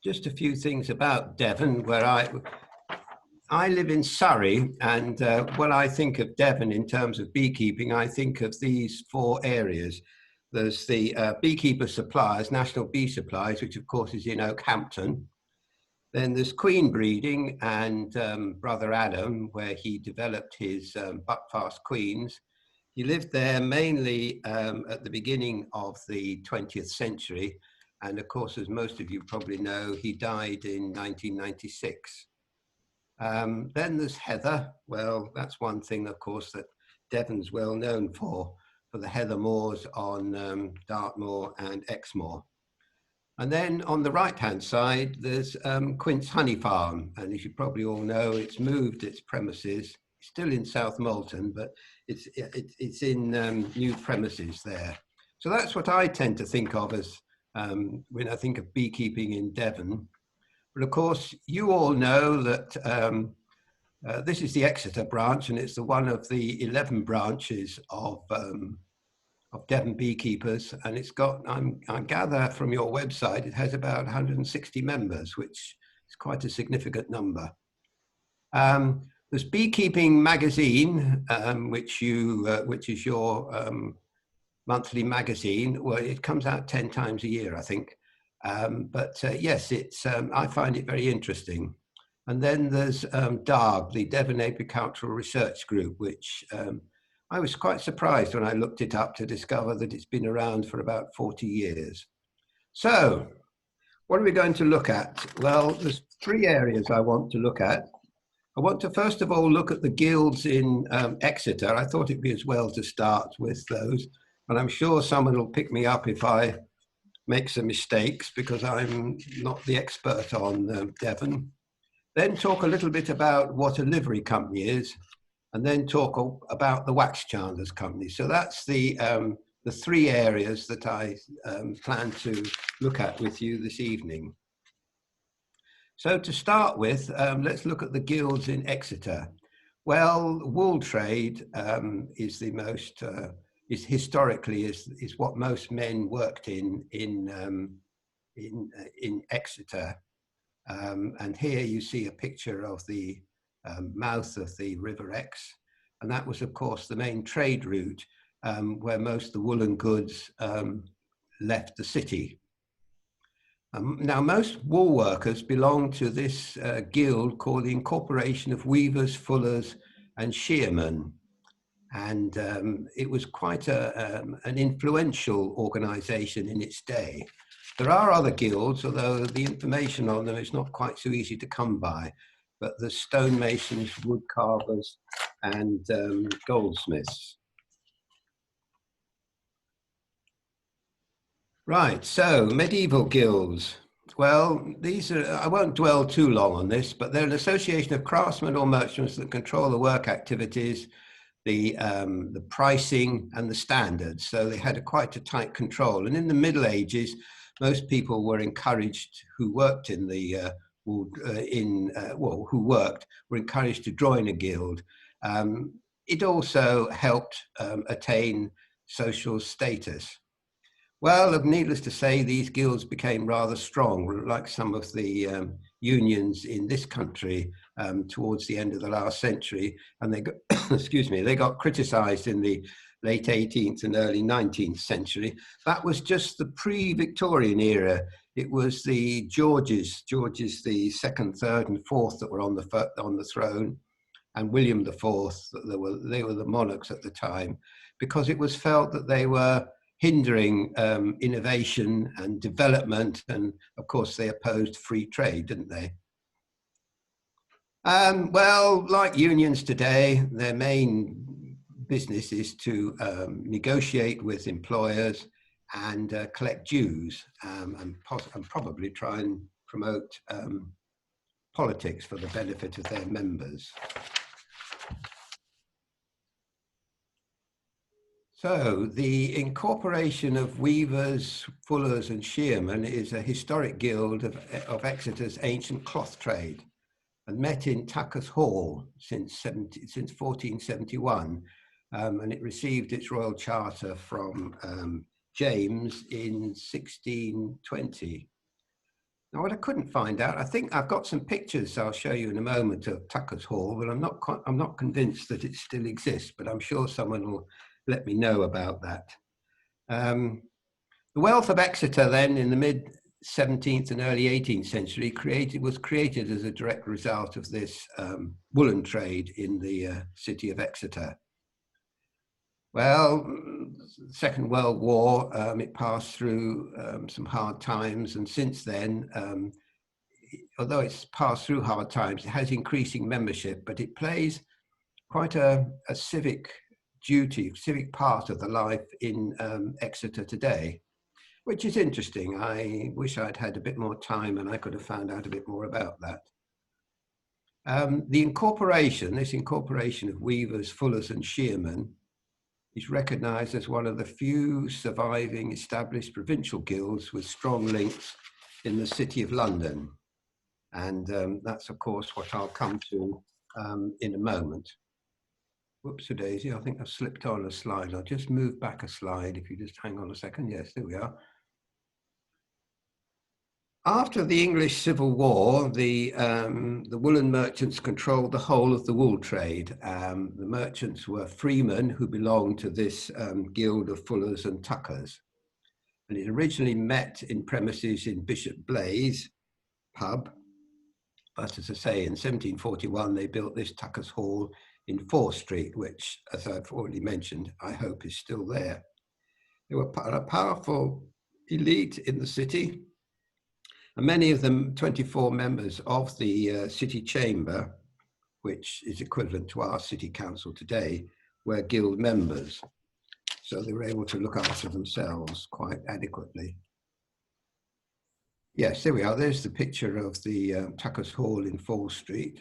just a few things about Devon, where I live in Surrey, and when I think of Devon in terms of beekeeping, I think of these four areas. There's the beekeeper suppliers, National Bee Supplies, which of course is in Oakhampton. Then there's queen breeding and Brother Adam, where he developed his buckfast queens. He lived there mainly at the beginning of the 20th century. And of course, as most of you probably know, he died in 1996. Then there's heather. Well, that's one thing, of course, that Devon's well known for the heather moors on Dartmoor and Exmoor. And then on the right-hand side, there's Quince Honey Farm. And as you probably all know, it's moved its premises, still in South Molton, but it's in new premises there. So that's what I tend to think of as when I think of beekeeping in Devon. But of course, you all know that this is the Exeter branch, and it's the one of the 11 branches of Devon beekeepers, and it's got, I gather from your website, it has about 160 members, which is quite a significant number. There's Beekeeping Magazine, which is your monthly magazine. Well, it comes out 10 times a year, I think. Yes, it's I find it very interesting. And then there's DARG, the Devon Agricultural Research Group, which I was quite surprised when I looked it up to discover that it's been around for about 40 years. So what are we going to look at? Well, there's three areas I want to look at. I want to first of all look at the guilds in Exeter. I thought it'd be as well to start with those, and I'm sure someone will pick me up if I make some mistakes because I'm not the expert on Devon. Then talk a little bit about what a livery company is, and then talk about the Wax Chandlers company. So that's the three areas that I plan to look at with you this evening. So to start with, let's look at the guilds in Exeter. Well, wool trade is the most, historically is what most men worked in Exeter. And here you see a picture of the mouth of the River Exe. And that was, of course, the main trade route where most of the woolen goods left the city. Now, most wool workers belong to this guild called the Incorporation of Weavers, Fullers and Shearmen. And it was quite an influential organization in its day. There are other guilds, although the information on them is not quite so easy to come by, but the stonemasons, wood carvers, and goldsmiths. Right, so medieval guilds. Well, these are, I won't dwell too long on this, but they're an association of craftsmen or merchants that control the work activities, the pricing and the standards. So they had quite a tight control. And in the Middle Ages, most people were encouraged who worked in the who worked were encouraged to join a guild. It also helped attain social status. Well, needless to say, these guilds became rather strong, like some of the unions in this country towards the end of the last century, and they got, excuse me, they got criticised in the late 18th and early 19th century. That was just the pre-Victorian era. It was the Georges the second, third, and fourth that were on the throne, and William the Fourth. They were the monarchs at the time, because it was felt that they were hindering innovation and development, and of course they opposed free trade, didn't they? Well, like unions today, their main business is to negotiate with employers and collect dues and probably try and promote politics for the benefit of their members. So the Incorporation of Weavers, Fullers and Shearmen is a historic guild of Exeter's ancient cloth trade, and met in Tucker's Hall since 1471, and it received its royal charter from James in 1620. what I couldn't find out, I think I've got some pictures I'll show you in a moment of Tucker's Hall, but I'm not convinced that it still exists, but I'm sure someone will let me know about that. The wealth of Exeter then in the mid 17th and early 18th century was created as a direct result of this woolen trade in the city of Exeter. Well, Second World War, it passed through some hard times, and since then, although it's passed through hard times, it has increasing membership, but it plays quite a civic duty, civic part of the life in Exeter today, which is interesting. I wish I'd had a bit more time and I could have found out a bit more about that. This incorporation of weavers, fullers and shearmen is recognised as one of the few surviving established provincial guilds with strong links in the City of London. And that's, of course, what I'll come to in a moment. Whoops-a-daisy, I think I've slipped on a slide. I'll just move back a slide if you just hang on a second. Yes, there we are. After the English Civil War, the woolen merchants controlled the whole of the wool trade. The merchants were freemen who belonged to this guild of fullers and tuckers. And it originally met in premises in Bishop Blaise pub. But as I say, in 1741, they built this Tuckers Hall in Fore Street, which, as I've already mentioned, I hope is still there. They were a powerful elite in the city. And many of them, 24 members of the city chamber, which is equivalent to our city council today, were guild members. So they were able to look after themselves quite adequately. Yes, there we are. There's the picture of the Tuckers Hall in Fore Street.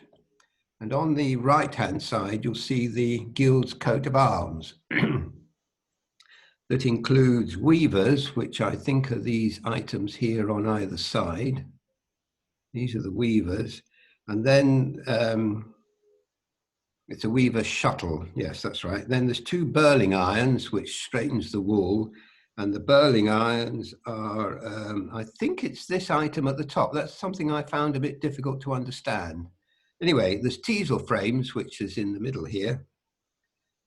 And on the right-hand side, you'll see the guild's coat of arms. That includes weavers, which I think are these items here on either side. These are the weavers. And then it's a weaver's shuttle. Yes, that's right. Then there's two burling irons, which straightens the wool. And the burling irons are, I think it's this item at the top. That's something I found a bit difficult to understand. Anyway, there's teasel frames, which is in the middle here.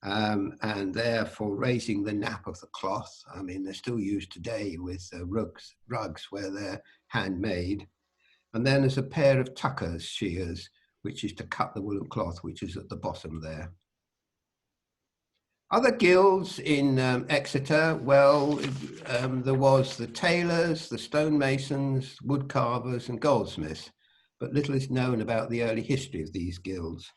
And they're for raising the nap of the cloth. I mean, they're still used today with rugs where they're handmade. And then there's a pair of tuckers shears, which is to cut the woolen cloth, which is at the bottom there. Other guilds in Exeter, well, there was the tailors, the stonemasons, wood carvers and goldsmiths, but little is known about the early history of these guilds.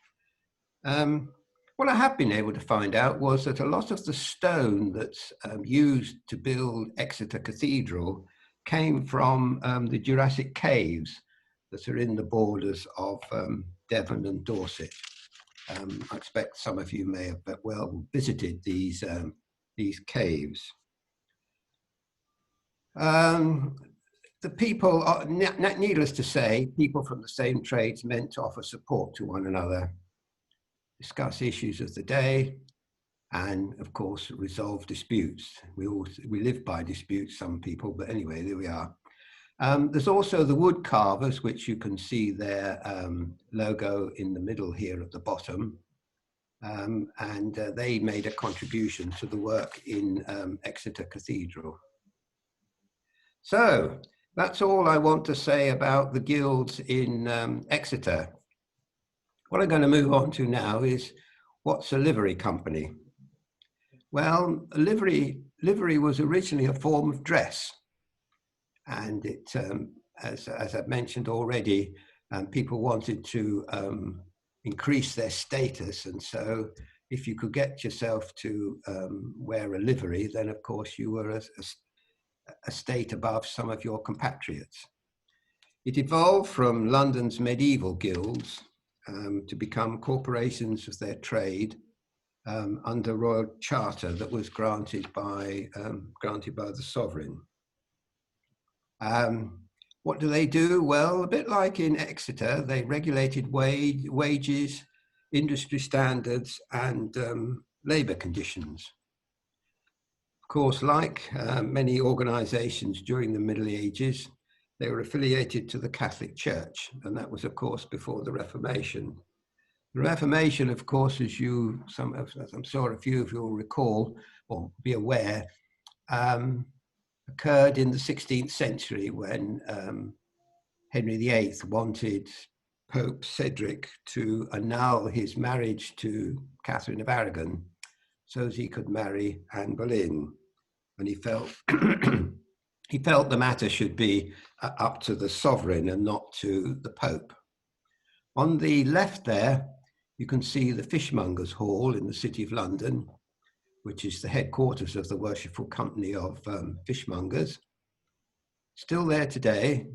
What I have been able to find out was that a lot of the stone that's used to build Exeter Cathedral came from the Jurassic caves that are in the borders of Devon and Dorset. I expect some of you may have well visited these caves. The people, needless to say, people from the same trades meant to offer support to one another, discuss issues of the day, and of course resolve disputes. We live by disputes, some people, but anyway, there we are. There's also the wood carvers, which you can see their logo in the middle here at the bottom. And they made a contribution to the work in Exeter Cathedral. So that's all I want to say about the guilds in Exeter. What I'm going to move on to now is, what's a livery company? Well, a livery was originally a form of dress. And it, as I've mentioned already, people wanted to increase their status. And so if you could get yourself to wear a livery, then of course you were a state above some of your compatriots. It evolved from London's medieval guilds to become corporations of their trade under royal charter that was granted by the sovereign. What do they do? Well, a bit like in Exeter, they regulated wages, industry standards, and labour conditions. Of course, like many organisations during the Middle Ages, They were affiliated to the Catholic Church, and that was, of course, before the Reformation. The Reformation, of course, as I'm sure a few of you will recall or be aware, occurred in the 16th century when Henry VIII wanted Pope Cedric to annul his marriage to Catherine of Aragon so that he could marry Anne Boleyn. And he felt he felt the matter should be up to the sovereign and not to the Pope. On the left there, you can see the Fishmongers' Hall in the City of London, which is the headquarters of the Worshipful Company of Fishmongers. Still there today.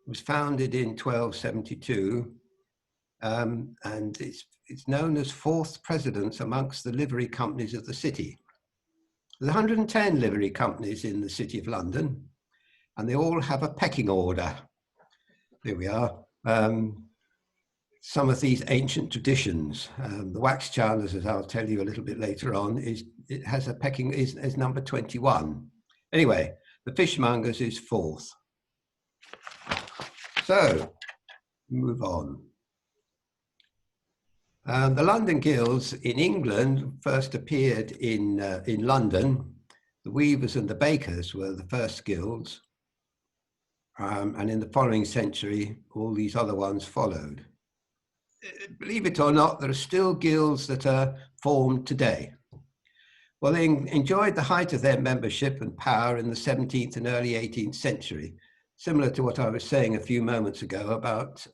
It was founded in 1272, and it's known as fourth precedence amongst the livery companies of the city. There's 110 livery companies in the City of London, and they all have a pecking order. There we are. Some of these ancient traditions, the Wax Chandlers, as I'll tell you a little bit later on, it has a pecking is number 21. Anyway, the Fishmongers is fourth. So, move on. The London Guilds in England first appeared in London. The weavers and the bakers were the first guilds. And in the following century, all these other ones followed. Believe it or not, there are still guilds that are formed today. Well, they enjoyed the height of their membership and power in the 17th and early 18th century, similar to what I was saying a few moments ago about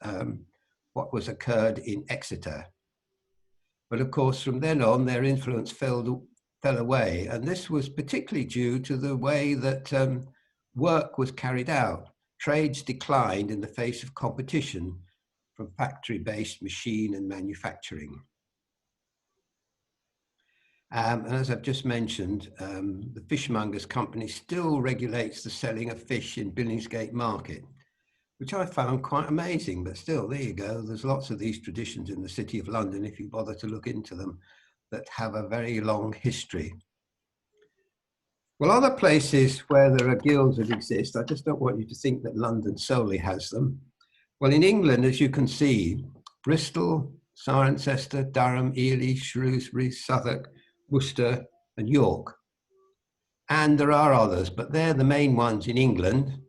what was occurred in Exeter. But of course, from then on, their influence fell away. And this was particularly due to the way that work was carried out. Trades declined in the face of competition from factory-based machine and manufacturing. And as I've just mentioned, the Fishmongers Company still regulates the selling of fish in Billingsgate Market, which I found quite amazing, but still, there you go. There's lots of these traditions in the City of London, if you bother to look into them, that have a very long history. Well, other places where there are guilds that exist, I just don't want you to think that London solely has them. Well, in England, as you can see, Bristol, Cirencester, Durham, Ely, Shrewsbury, Southwark, Worcester, and York. And there are others, but they're the main ones in England.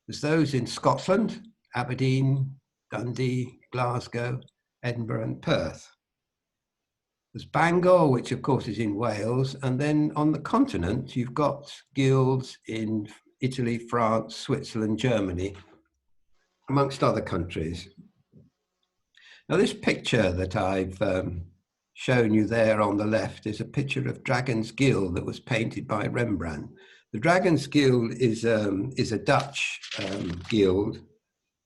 There's those in Scotland, Aberdeen, Dundee, Glasgow, Edinburgh, and Perth. There's Bangor, which of course is in Wales. And then on the continent, you've got guilds in Italy, France, Switzerland, Germany, amongst other countries. Now, this picture that I've shown you there on the left is a picture of Dragon's Guild that was painted by Rembrandt. The Dragon's Guild is a Dutch guild,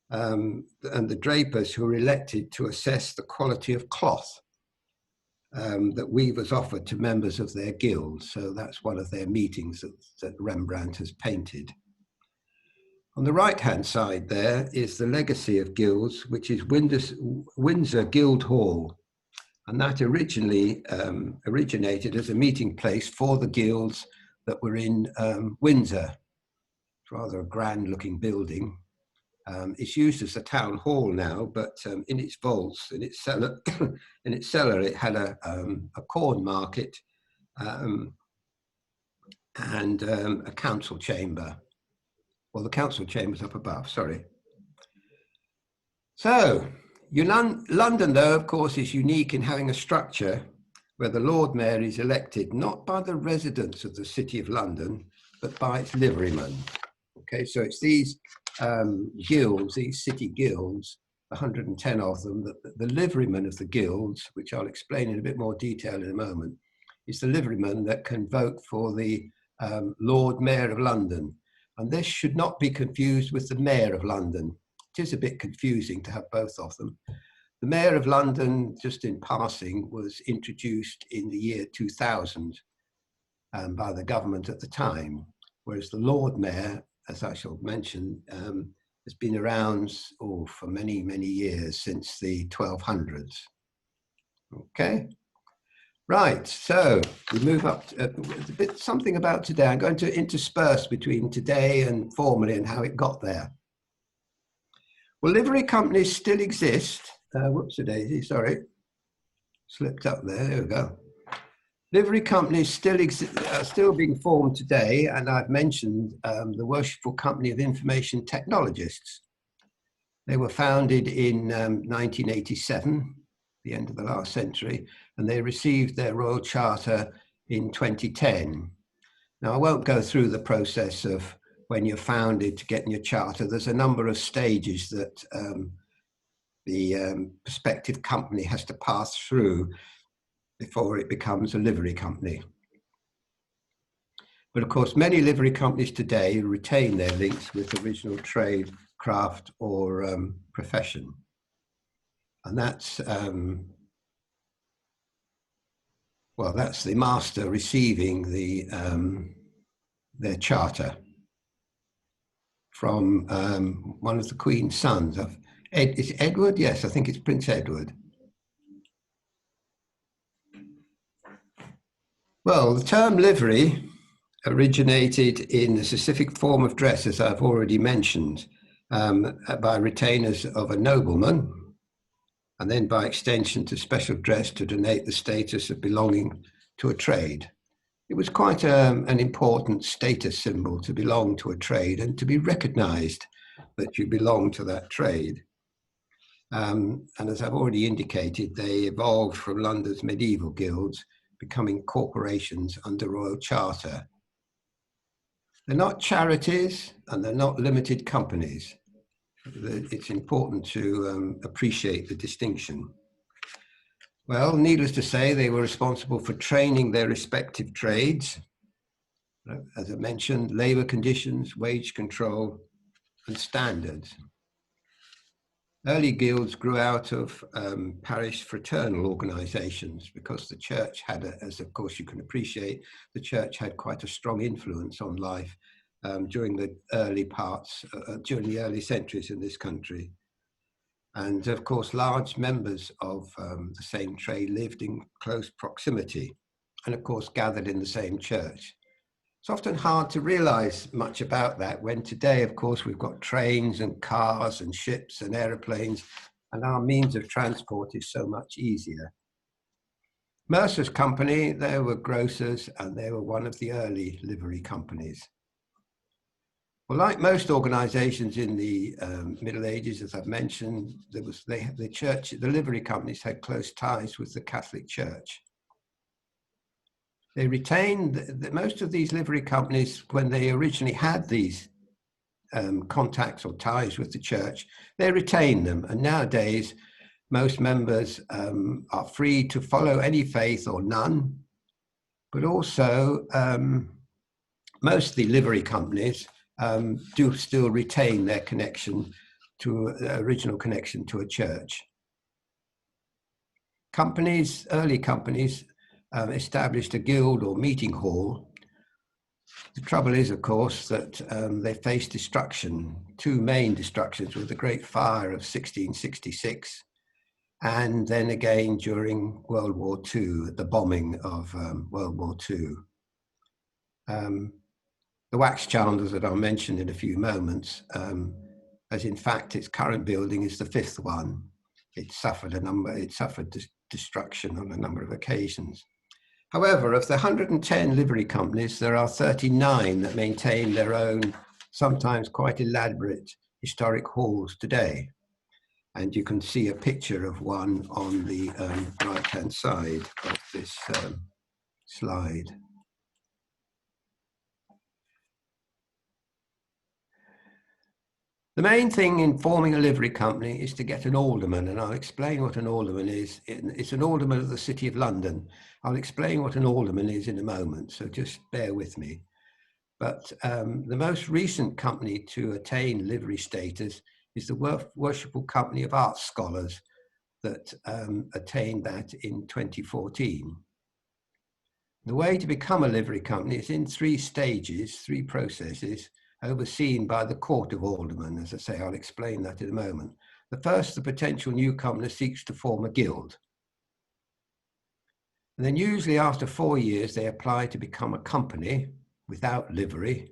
and the drapers who were elected to assess the quality of cloth that weavers offered to members of their guild. So that's one of their meetings that Rembrandt has painted. On the right-hand side there is the legacy of guilds, which is Windsor Guild Hall. And that originally originated as a meeting place for the guilds that were in Windsor. It's rather a grand-looking building. It's used as a town hall now, but in its vaults, in its cellar, it had a corn market and a council chamber. Well, the council chamber's up above, sorry. So, London, though, of course, is unique in having a structure where the Lord Mayor is elected not by the residents of the City of London, but by its liverymen. Okay, so it's these guilds, these city guilds, 110 of them, the liverymen of the guilds, which I'll explain in a bit more detail in a moment, is the liveryman that can vote for the Lord Mayor of London. And this should not be confused with the Mayor of London. It is a bit confusing to have both of them. The Mayor of London, just in passing, was introduced in the year 2000 by the government at the time, whereas the Lord Mayor, as I shall mention, has been around for many, many years, since the 1200s. Okay. Right, so we move up to a bit something about today. I'm going to intersperse between today and formerly and how it got there. Well, livery companies still exist. Whoops-a-daisy, sorry. Slipped up there, there we go. Livery companies still exist, are still being formed today, and I've mentioned the Worshipful Company of Information Technologists. They were founded in 1987, the end of the last century, and they received their Royal Charter in 2010. Now, I won't go through the process of when you're founded to getting your charter. There's a number of stages that the prospective company has to pass through before it becomes a livery company. But of course, many livery companies today retain their links with original trade, craft, or profession. And that's, well, that's the master receiving the, their charter from one of the Queen's sons. Is it Edward? Yes, I think it's Prince Edward. Well, the term livery originated in the specific form of dress, as I've already mentioned, by retainers of a nobleman, and then by extension to special dress to denote the status of belonging to a trade. It was quite an important status symbol to belong to a trade and to be recognised that you belong to that trade. And as I've already indicated, they evolved from London's medieval guilds, becoming corporations under Royal Charter. They're not charities and they're not limited companies. It's important to appreciate the distinction. Well, needless to say, they were responsible for training their respective trades. As I mentioned, labour conditions, wage control, and standards. Early guilds grew out of parish fraternal organisations because the church had, as of course you can appreciate, the church had quite a strong influence on life during the early centuries in this country. And of course, large members of the same trade lived in close proximity and of course gathered in the same church. It's often hard to realise much about that when today, of course, we've got trains and cars and ships and aeroplanes, and our means of transport is so much easier. Mercer's company, they were grocers and they were one of the early livery companies. Well, like most organisations in the Middle Ages, as I've mentioned, the livery companies had close ties with the Catholic Church. They retained, most of these livery companies, when they originally had these contacts or ties with the church, they retained them. And nowadays, most members are free to follow any faith or none, but also most of the livery companies do still retain their connection to original connection to a church. Companies, early companies, established a guild or meeting hall. The trouble is, of course, that they faced destruction. Two main destructions were the Great Fire of 1666, and then again during World War II, the bombing of World War II. The Wax Chandlers that I'll mention in a few moments, as in fact its current building is the fifth one. It suffered destruction on a number of occasions. However, of the 110 livery companies, there are 39 that maintain their own, sometimes quite elaborate historic halls today. And you can see a picture of one on the right-hand side of this slide. The main thing in forming a livery company is to get an alderman, and I'll explain what an alderman is. It's an alderman of the City of London. I'll explain what an alderman is in a moment, so just bear with me. But the most recent company to attain livery status is the Worshipful Company of Art Scholars that attained that in 2014. The way to become a livery company is in 3 stages, 3 processes, overseen by the Court of Aldermen. As I say, I'll explain that in a moment. The first, the potential newcomer seeks to form a guild. And then usually after 4 years, they apply to become a company without livery.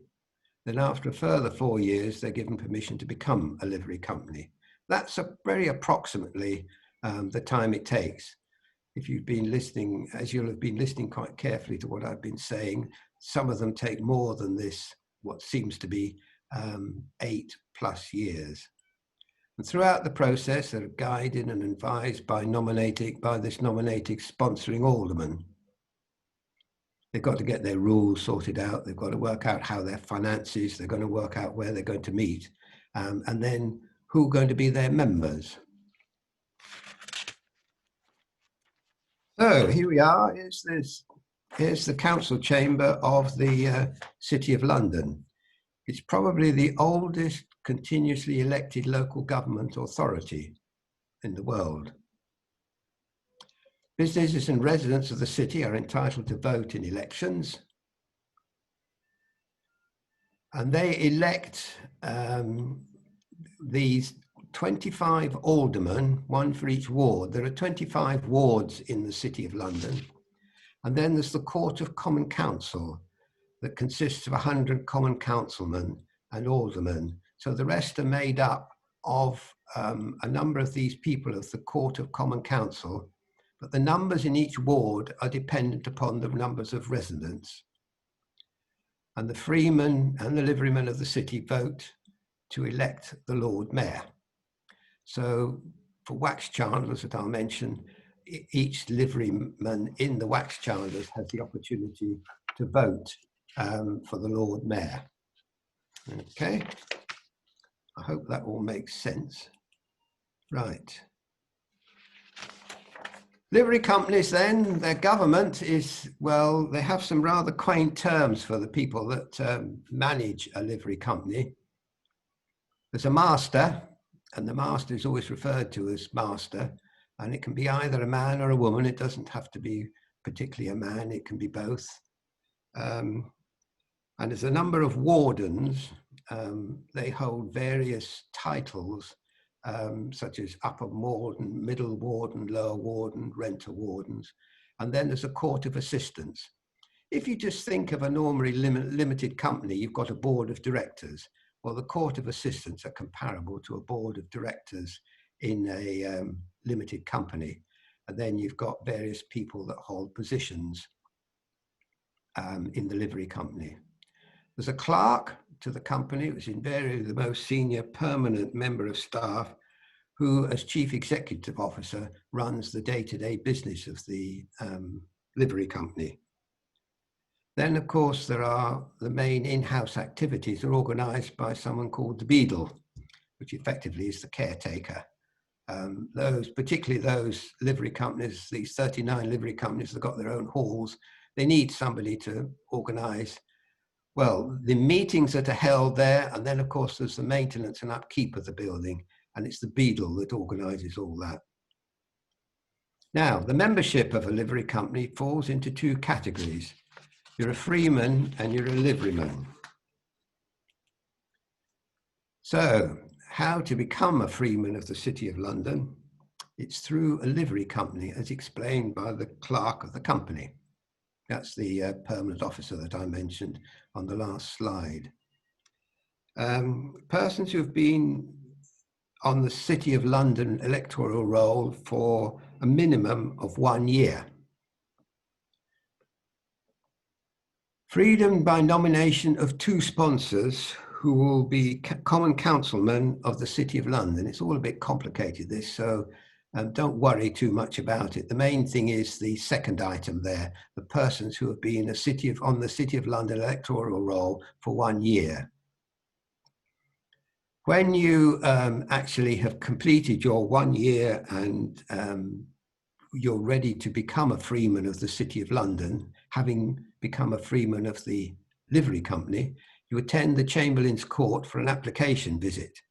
Then after a further 4 years, they're given permission to become a livery company. That's very approximately the time it takes. If you've been listening, as you'll have been listening quite carefully to what I've been saying, some of them take more than this, what seems to be 8+ years. And throughout the process, they're guided and advised by this nominating sponsoring alderman. They've got to get their rules sorted out. They've got to work out how their finances, they're going to work out where they're going to meet, and then who are going to be their members. So here we are. Here's the council chamber of the City of London. It's probably the oldest continuously elected local government authority in the world. Businesses and residents of the city are entitled to vote in elections, and they elect these 25 aldermen, one for each ward. There are 25 wards in the City of London, and then there's the Court of Common Council that consists of 100 common councilmen and aldermen. So the rest are made up of a number of these people of the Court of Common Council, but the numbers in each ward are dependent upon the numbers of residents. And the freemen and the liverymen of the city vote to elect the Lord Mayor. So for Wax Chandlers that I'll mention, each liveryman in the Wax Chandlers has the opportunity to vote for the Lord Mayor. Okay, I hope that all makes sense. Right. Livery companies then, their government is, well, they have some rather quaint terms for the people that manage a livery company. There's a master, and the master is always referred to as master, and it can be either a man or a woman. It doesn't have to be particularly a man, it can be both. And there's a number of wardens. They hold various titles, such as upper warden, middle warden, lower warden, renter wardens. And then there's a court of assistants. If you just think of a normally limited company, you've got a board of directors. Well, the court of assistants are comparable to a board of directors in a limited company. And then you've got various people that hold positions in the livery company. There's a clerk to the company, which is invariably the most senior permanent member of staff, who, as chief executive officer, runs the day-to-day business of the livery company. Then, of course, there are the main in-house activities are organised by someone called the beadle, which effectively is the caretaker. Particularly those livery companies, these 39 livery companies that got their own halls, they need somebody to organise, well, the meetings that are held there, and then, of course, there's the maintenance and upkeep of the building, and it's the beadle that organises all that. Now, the membership of a livery company falls into two categories. You're a freeman and you're a liveryman. So, how to become a freeman of the City of London? It's through a livery company, as explained by the clerk of the company. That's the permanent officer that I mentioned on the last slide. Persons who have been on the City of London electoral roll for a minimum of 1 year. Freedom by nomination of 2 sponsors who will be common councilmen of the City of London. It's all a bit complicated, this, so don't worry too much about it. The main thing is the second item there, the persons who have been on the City of London electoral roll for 1 year. When you actually have completed your 1 year and you're ready to become a freeman of the City of London, having become a freeman of the livery company, you attend the Chamberlain's Court for an application visit.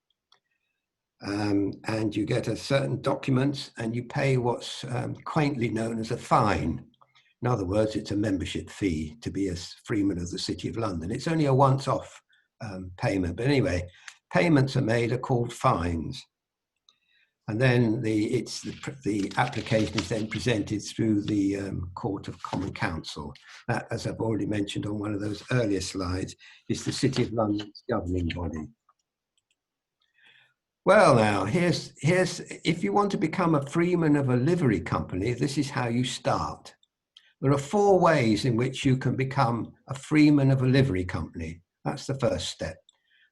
And you get a certain documents and you pay what's quaintly known as a fine. In other words, it's a membership fee to be a freeman of the City of London. It's only a once-off payment, but anyway, payments are called fines. And then the application is then presented through the Court of Common Council. That, as I've already mentioned on one of those earlier slides, is the City of London's governing body. Well, now, here's if you want to become a freeman of a livery company, this is how you start. There are 4 ways in which you can become a freeman of a livery company. That's the first step.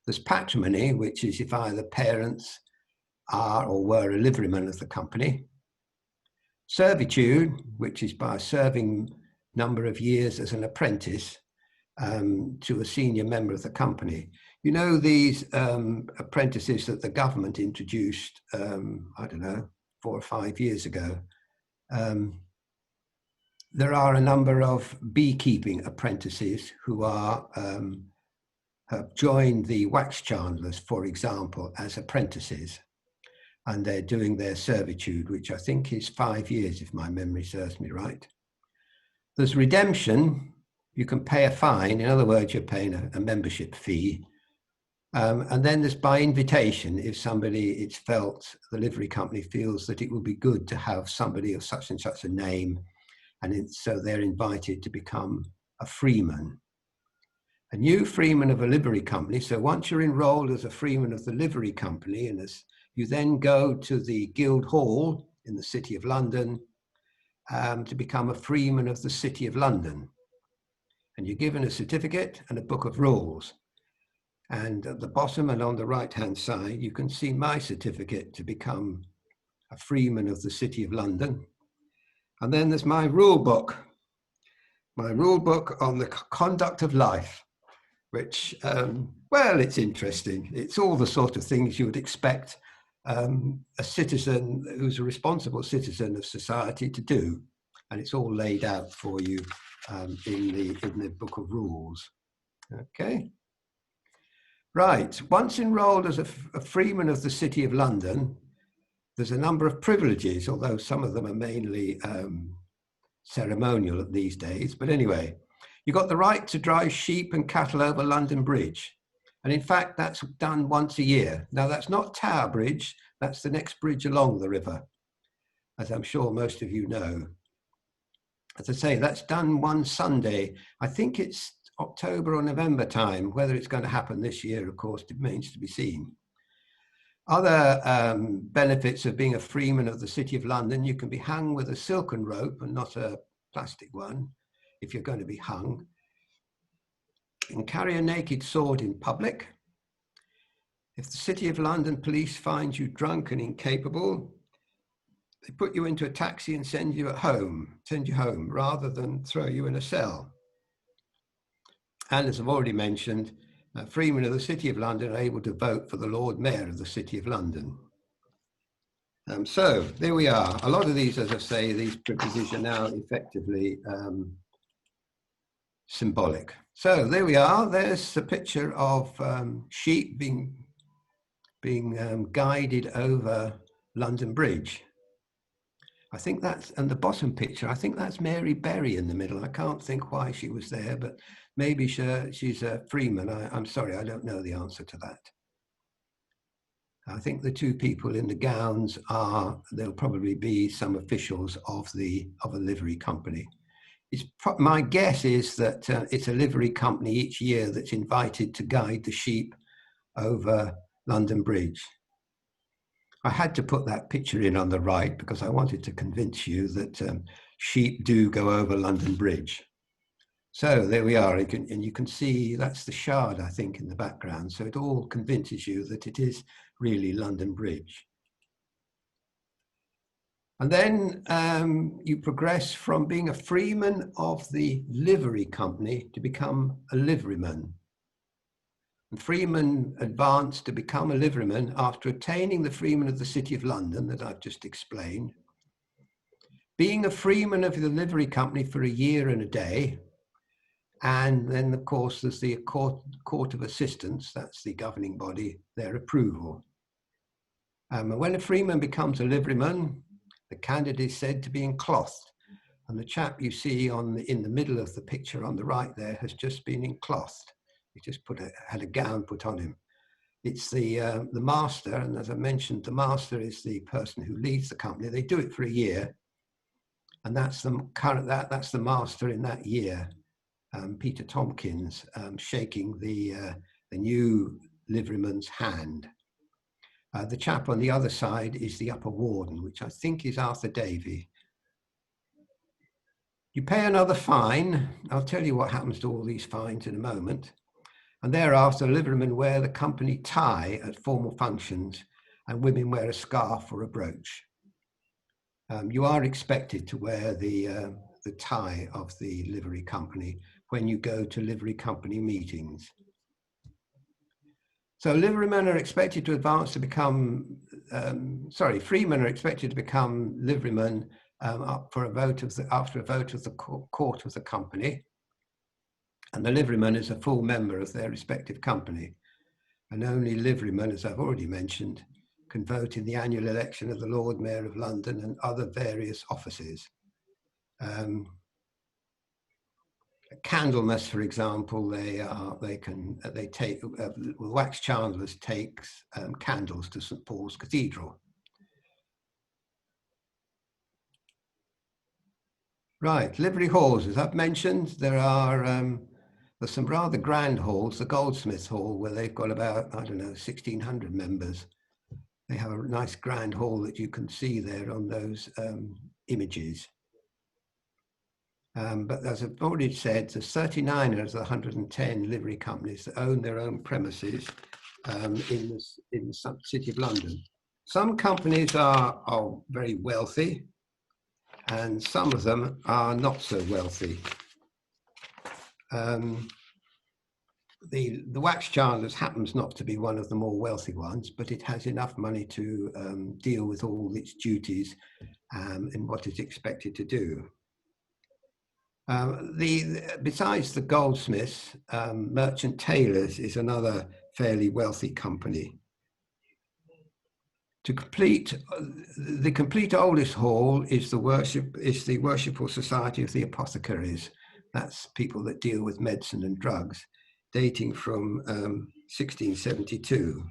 There's patrimony, which is if either parents are or were a liveryman of the company. Servitude, which is by serving number of years as an apprentice to a senior member of the company. You know, these apprentices that the government introduced, I don't know, 4 or 5 years ago. There are a number of beekeeping apprentices who are have joined the Wax Chandlers, for example, as apprentices, and they're doing their servitude, which I think is 5 years, if my memory serves me right. There's redemption. You can pay a fine. In other words, you're paying a membership fee. And then there's by invitation, if somebody, it's felt, the livery company feels that it would be good to have somebody of such and such a name, and so they're invited to become a freeman. A new freeman of a livery company, so once you're enrolled as a freeman of the livery company, and as you then go to the Guild Hall in the City of London to become a freeman of the City of London. And you're given a certificate and a book of rules. And at the bottom and on the right-hand side, you can see my certificate to become a freeman of the City of London. And then there's my rule book on the conduct of life, which, well, it's interesting. It's all the sort of things you would expect a citizen who's a responsible citizen of society to do. And it's all laid out for you in the book of rules. Okay. Right. Once enrolled as a freeman of the City of London, there's a number of privileges, although some of them are mainly ceremonial these days. But anyway, you've got the right to drive sheep and cattle over London Bridge. And in fact, that's done once a year. Now, that's not Tower Bridge. That's the next bridge along the river, as I'm sure most of you know. As I say, that's done one Sunday. I think it's October or November time. Whether it's going to happen this year, of course, remains to be seen. Other benefits of being a freeman of the City of London: you can be hung with a silken rope and not a plastic one if you're going to be hung. You can carry a naked sword in public. If the City of London police find you drunk and incapable, they put you into a taxi and send you home rather than throw you in a cell. And as I've already mentioned, freemen of the City of London are able to vote for the Lord Mayor of the City of London. So there we are. A lot of these, as I say, these privileges are now effectively symbolic. So there we are. There's a picture of sheep being guided over London Bridge. I think that's, and the bottom picture, I think that's Mary Berry in the middle. I can't think why she was there, but maybe she's a freeman. I'm sorry, I don't know the answer to that. I think the 2 people in the gowns they'll probably be some officials of a livery company. My guess is that it's a livery company each year that's invited to guide the sheep over London Bridge. I had to put that picture in on the right because I wanted to convince you that sheep do go over London Bridge. So there we are, and you can see that's the Shard, I think, in the background. So it all convinces you that it is really London Bridge. And then you progress from being a freeman of the livery company to become a liveryman. And freemen advance to become a liveryman after attaining the freeman of the City of London that I've just explained. Being a freeman of the livery company for a year and a day. And then, of course, there's the Court of Assistants, that's the governing body, their approval. And when a freeman becomes a liveryman, the candidate is said to be enclothed. And the chap you see in the middle of the picture on the right there has just been enclothed. He just had a gown put on him. It's the master, and as I mentioned, the master is the person who leads the company. They do it for a year, and that's the master in that year, Peter Tompkins, shaking the new liveryman's hand. The chap on the other side is the upper warden, which I think is Arthur Davey. You pay another fine. I'll tell you what happens to all these fines in a moment. And thereafter, liverymen wear the company tie at formal functions, and women wear a scarf or a brooch. You are expected to wear the tie of the livery company when you go to livery company meetings. So liverymen are expected to advance to become, freemen are expected to become liverymen after a vote of the court of the company. And the liveryman is a full member of their respective company. And only liverymen, as I've already mentioned, can vote in the annual election of the Lord Mayor of London and other various offices. Candlemas, for example, Wax Chandlers takes candles to St. Paul's Cathedral. Right, livery halls, as I've mentioned, there's some rather grand halls. The Goldsmiths Hall, where they've got about, 1,600 members. They have a nice grand hall that you can see there on those images. But as I've already said, there's 39 out of the 110 livery companies that own their own premises in the City of London. Some companies are very wealthy, and some of them are not so wealthy. The Wax Chandlers happens not to be one of the more wealthy ones, but it has enough money to deal with all its duties and what it's expected to do. Besides the goldsmiths, Merchant Tailors is another fairly wealthy company. The complete oldest hall is the Worshipful Society of the Apothecaries. That's people that deal with medicine and drugs, dating from 1672.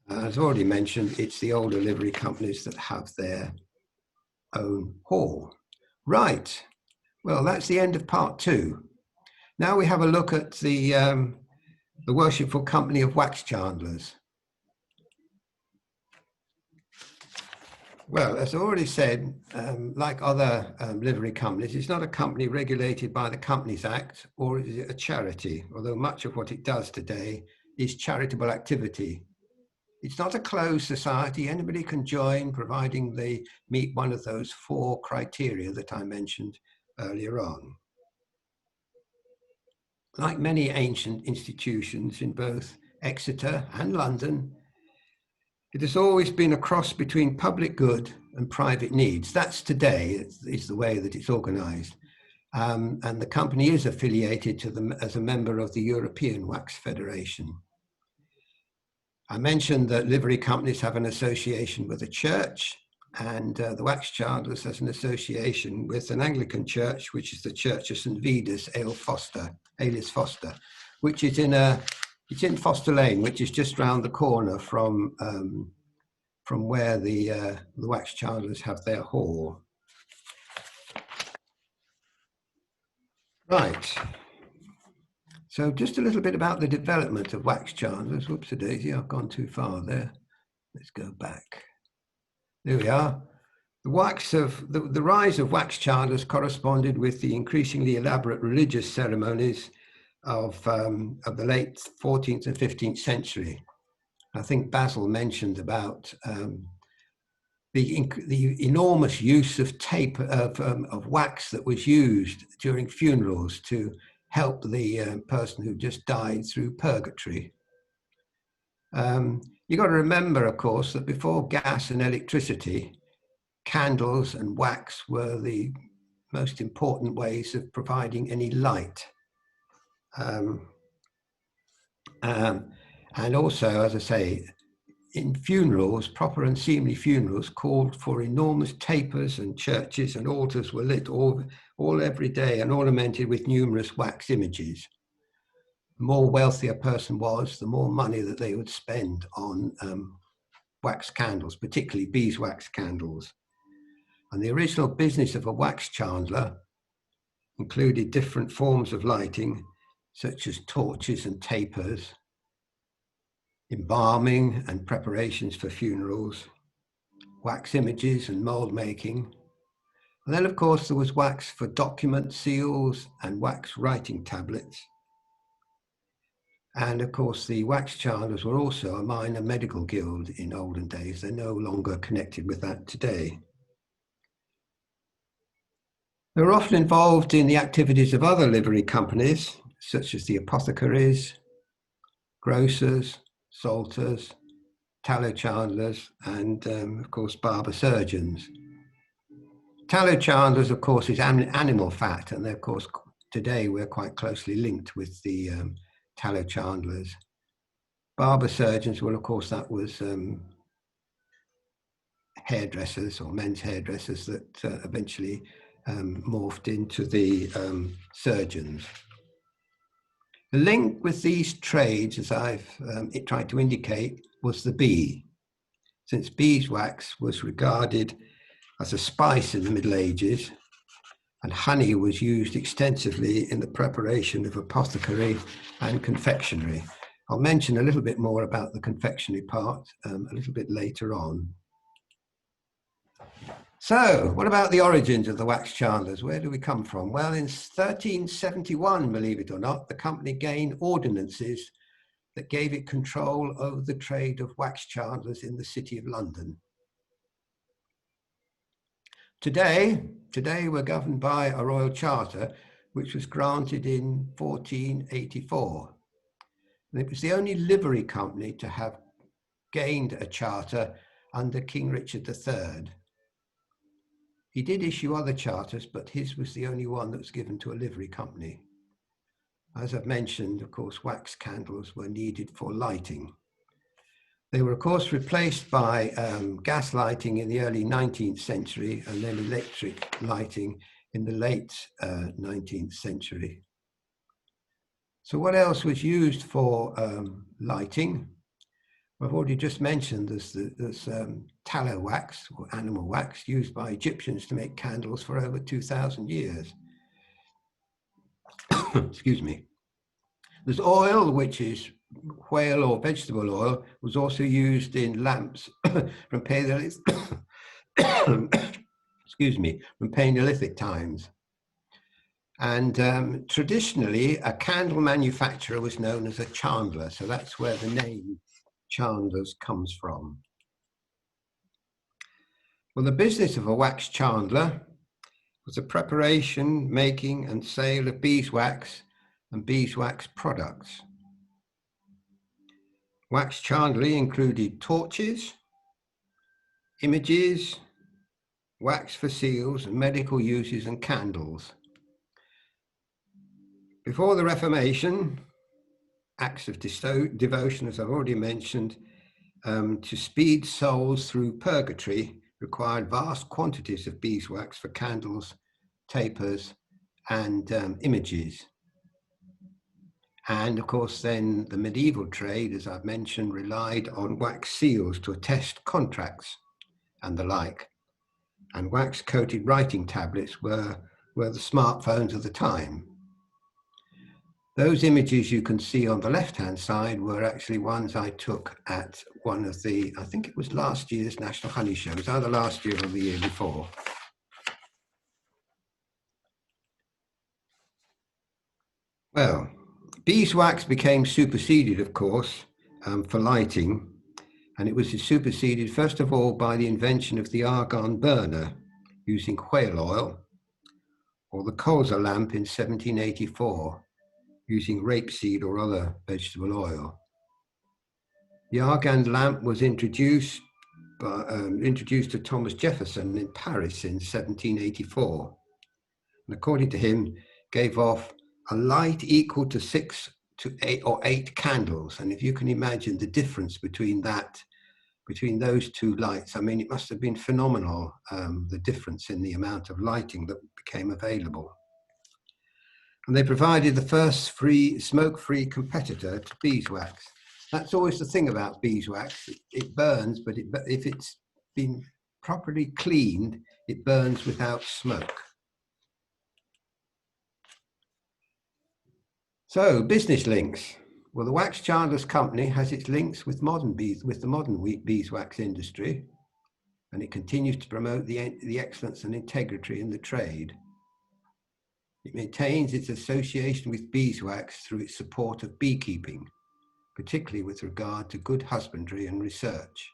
As already mentioned, it's the older livery companies that have their own hall. Right, well, that's the end of part 2. Now we have a look at the Worshipful Company of Wax Chandlers. Well, as I already said, like other livery companies, it's not a company regulated by the Companies Act, or is it a charity, although much of what it does today is charitable activity. It's not a closed society. Anybody can join, providing they meet one of those 4 criteria that I mentioned earlier on. Like many ancient institutions in both Exeter and London, it has always been a cross between public good and private needs. That's today, is the way that it's organised. And the company is affiliated to them as a member of the European Wax Federation. I mentioned that livery companies have an association with the church, and the Wax Chandlers has an association with an Anglican church, which is the Church of St. Vitus, Aelis Foster, which is it's in Foster Lane, which is just round the corner from where the Wax Chandlers have their hall. Right. So just a little bit about the development of Wax Chandlers. Whoops-a-daisy, I've gone too far there. Let's go back. There we are. The rise of Wax Chandlers corresponded with the increasingly elaborate religious ceremonies of the late 14th and 15th century. I think Basil mentioned about the enormous use of of wax that was used during funerals to help the person who just died through purgatory. You've got to remember, of course, that before gas and electricity, candles and wax were the most important ways of providing any light. And also, as I say, in funerals, proper and seemly funerals called for enormous tapers, and churches and altars were lit all every day and ornamented with numerous wax images. The more wealthy a person was, the more money that they would spend on wax candles, particularly beeswax candles. And the original business of a wax chandler included different forms of lighting, such as torches and tapers. embalming and preparations for funerals, wax images and mold making. And then, of course, there was wax for document seals and wax writing tablets. And of course, the Wax Chandlers were also a minor medical guild in olden days. They're no longer connected with that today. They were often involved in the activities of other livery companies, such as the apothecaries, grocers, salters, tallow chandlers, and of course, barber surgeons. Tallow chandlers, of course, is animal fat, and of course, today we're quite closely linked with the tallow chandlers. Barber surgeons, well, of course, that was hairdressers or men's hairdressers that eventually morphed into the surgeons. The link with these trades, as I've tried to indicate, was the bee, since beeswax was regarded as a spice in the Middle Ages, and honey was used extensively in the preparation of apothecary and confectionery. I'll mention a little bit more about the confectionery part a little bit later on. So, what about the origins of the Wax Chandlers? Where do we come from? Well, in 1371, believe it or not, the company gained ordinances that gave it control over the trade of wax chandlers in the City of London. Today we're governed by a royal charter, which was granted in 1484. And it was the only livery company to have gained a charter under King Richard III. He did issue other charters, but his was the only one that was given to a livery company. As I've mentioned, of course, wax candles were needed for lighting. They were, of course, replaced by gas lighting in the early 19th century and then electric lighting in the late 19th century. So what else was used for lighting? I've already just mentioned there's tallow wax or animal wax used by Egyptians to make candles for over 2,000 years. Excuse me. There's oil, which is whale or vegetable oil, was also used in lamps from Paleolithic, excuse me, from Paleolithic times. And traditionally, a candle manufacturer was known as a chandler, so that's where the name Chandlers comes from. Well, the business of a wax chandler was the preparation, making and sale of beeswax and beeswax products. Wax chandlery included torches, images, wax for seals, and medical uses and candles. Before the Reformation, acts of devotion, as I've already mentioned, to speed souls through purgatory required vast quantities of beeswax for candles, tapers, and images. And of course, then the medieval trade, as I've mentioned, relied on wax seals to attest contracts and the like. And wax-coated writing tablets were the smartphones of the time. Those images you can see on the left-hand side were actually ones I took at one of the, I think it was last year's National Honey Shows, either last year or the year before. Well, beeswax became superseded, of course, for lighting, and it was superseded first of all by the invention of the argon burner using whale oil, or the colza lamp in 1784 using rapeseed or other vegetable oil. The argon lamp was introduced to Thomas Jefferson in Paris in 1784, and according to him, gave off a light equal to 6 to 8 or 8 candles. And if you can imagine the difference between those two lights, I mean, it must have been phenomenal, the difference in the amount of lighting that became available. And they provided the first smoke-free competitor to beeswax. That's always the thing about beeswax. It burns, but if it's been properly cleaned, it burns without smoke. So, business links. Well, the Wax Chandlers company has its links with the modern beeswax industry, and it continues to promote the excellence and integrity in the trade. It maintains its association with beeswax through its support of beekeeping, particularly with regard to good husbandry and research.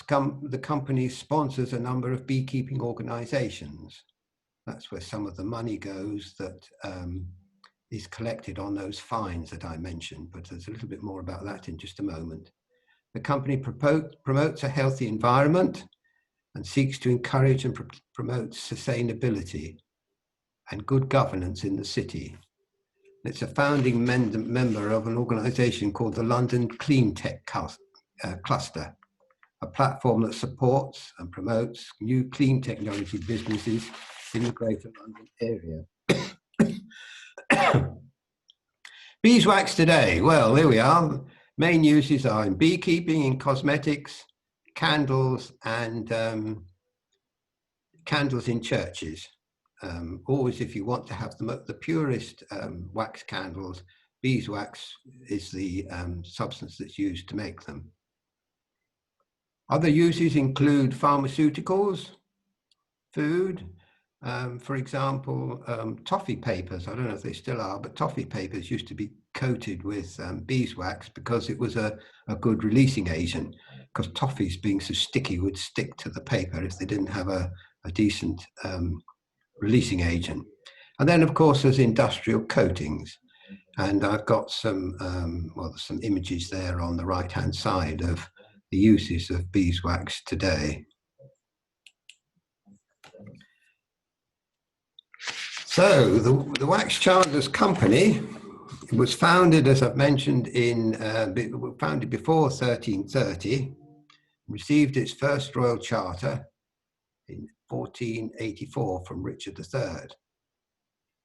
The company sponsors a number of beekeeping organisations. That's where some of the money goes that is collected on those fines that I mentioned, but there's a little bit more about that in just a moment. The company promotes a healthy environment and seeks to encourage and promote sustainability and good governance in the city. It's a founding member of an organisation called the London Clean Tech Cluster, a platform that supports and promotes new clean technology businesses in the Greater London area. Beeswax today. Well, here we are. Main uses are in beekeeping, in cosmetics, candles, and candles in churches. Always, if you want to have the purest wax candles, beeswax is the substance that's used to make them. Other uses include pharmaceuticals, food, for example, toffee papers. I don't know if they still are, but toffee papers used to be coated with beeswax because it was a good releasing agent, because toffees being so sticky would stick to the paper if they didn't have a decent releasing agent. And then, of course, there's industrial coatings. And I've got some images there on the right-hand side of the uses of beeswax today. So the Wax Chandlers company was founded, as I've mentioned, founded before 1330, received its first royal charter in 1484 from Richard III.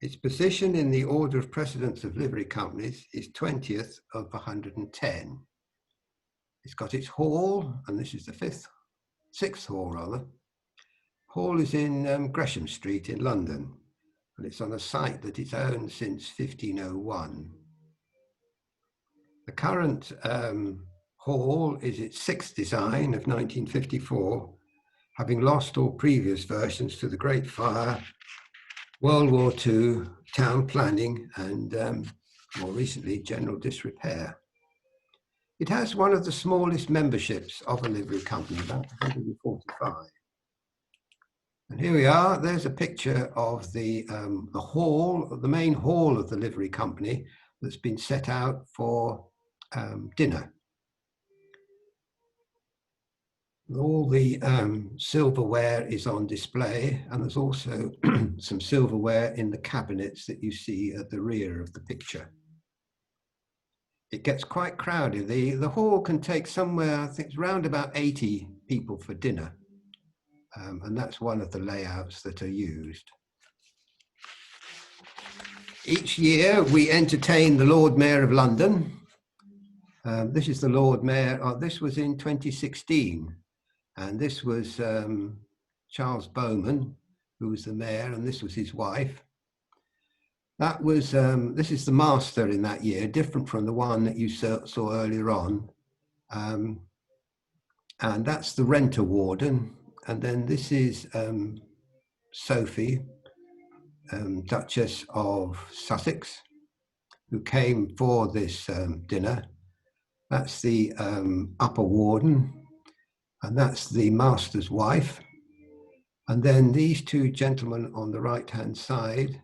Its position in the order of precedence of livery companies is 20th of 110. It's got its hall, and this is the sixth hall rather. Hall is in Gresham Street in London, and it's on a site that it's owned since 1501. The current hall is its sixth design of 1954, having lost all previous versions to the Great Fire, World War II, town planning, and more recently, general disrepair. It has one of the smallest memberships of a livery company, about 145. And here we are. There's a picture of the hall, the main hall of the livery company that's been set out for dinner. All the silverware is on display, and there's also some silverware in the cabinets that you see at the rear of the picture. It gets quite crowded. The hall can take somewhere, I think it's around about 80 people for dinner. And that's one of the layouts that are used. Each year we entertain the Lord Mayor of London. This is the Lord Mayor. This was in 2016. And this was Charles Bowman, who was the mayor, and this was his wife. That was, this is the master in that year, different from the one that you saw earlier on. And that's the renter warden. And then this is Sophie, Duchess of Sussex, who came for this dinner. That's the upper warden, and that's the master's wife. And then these two gentlemen on the right-hand side,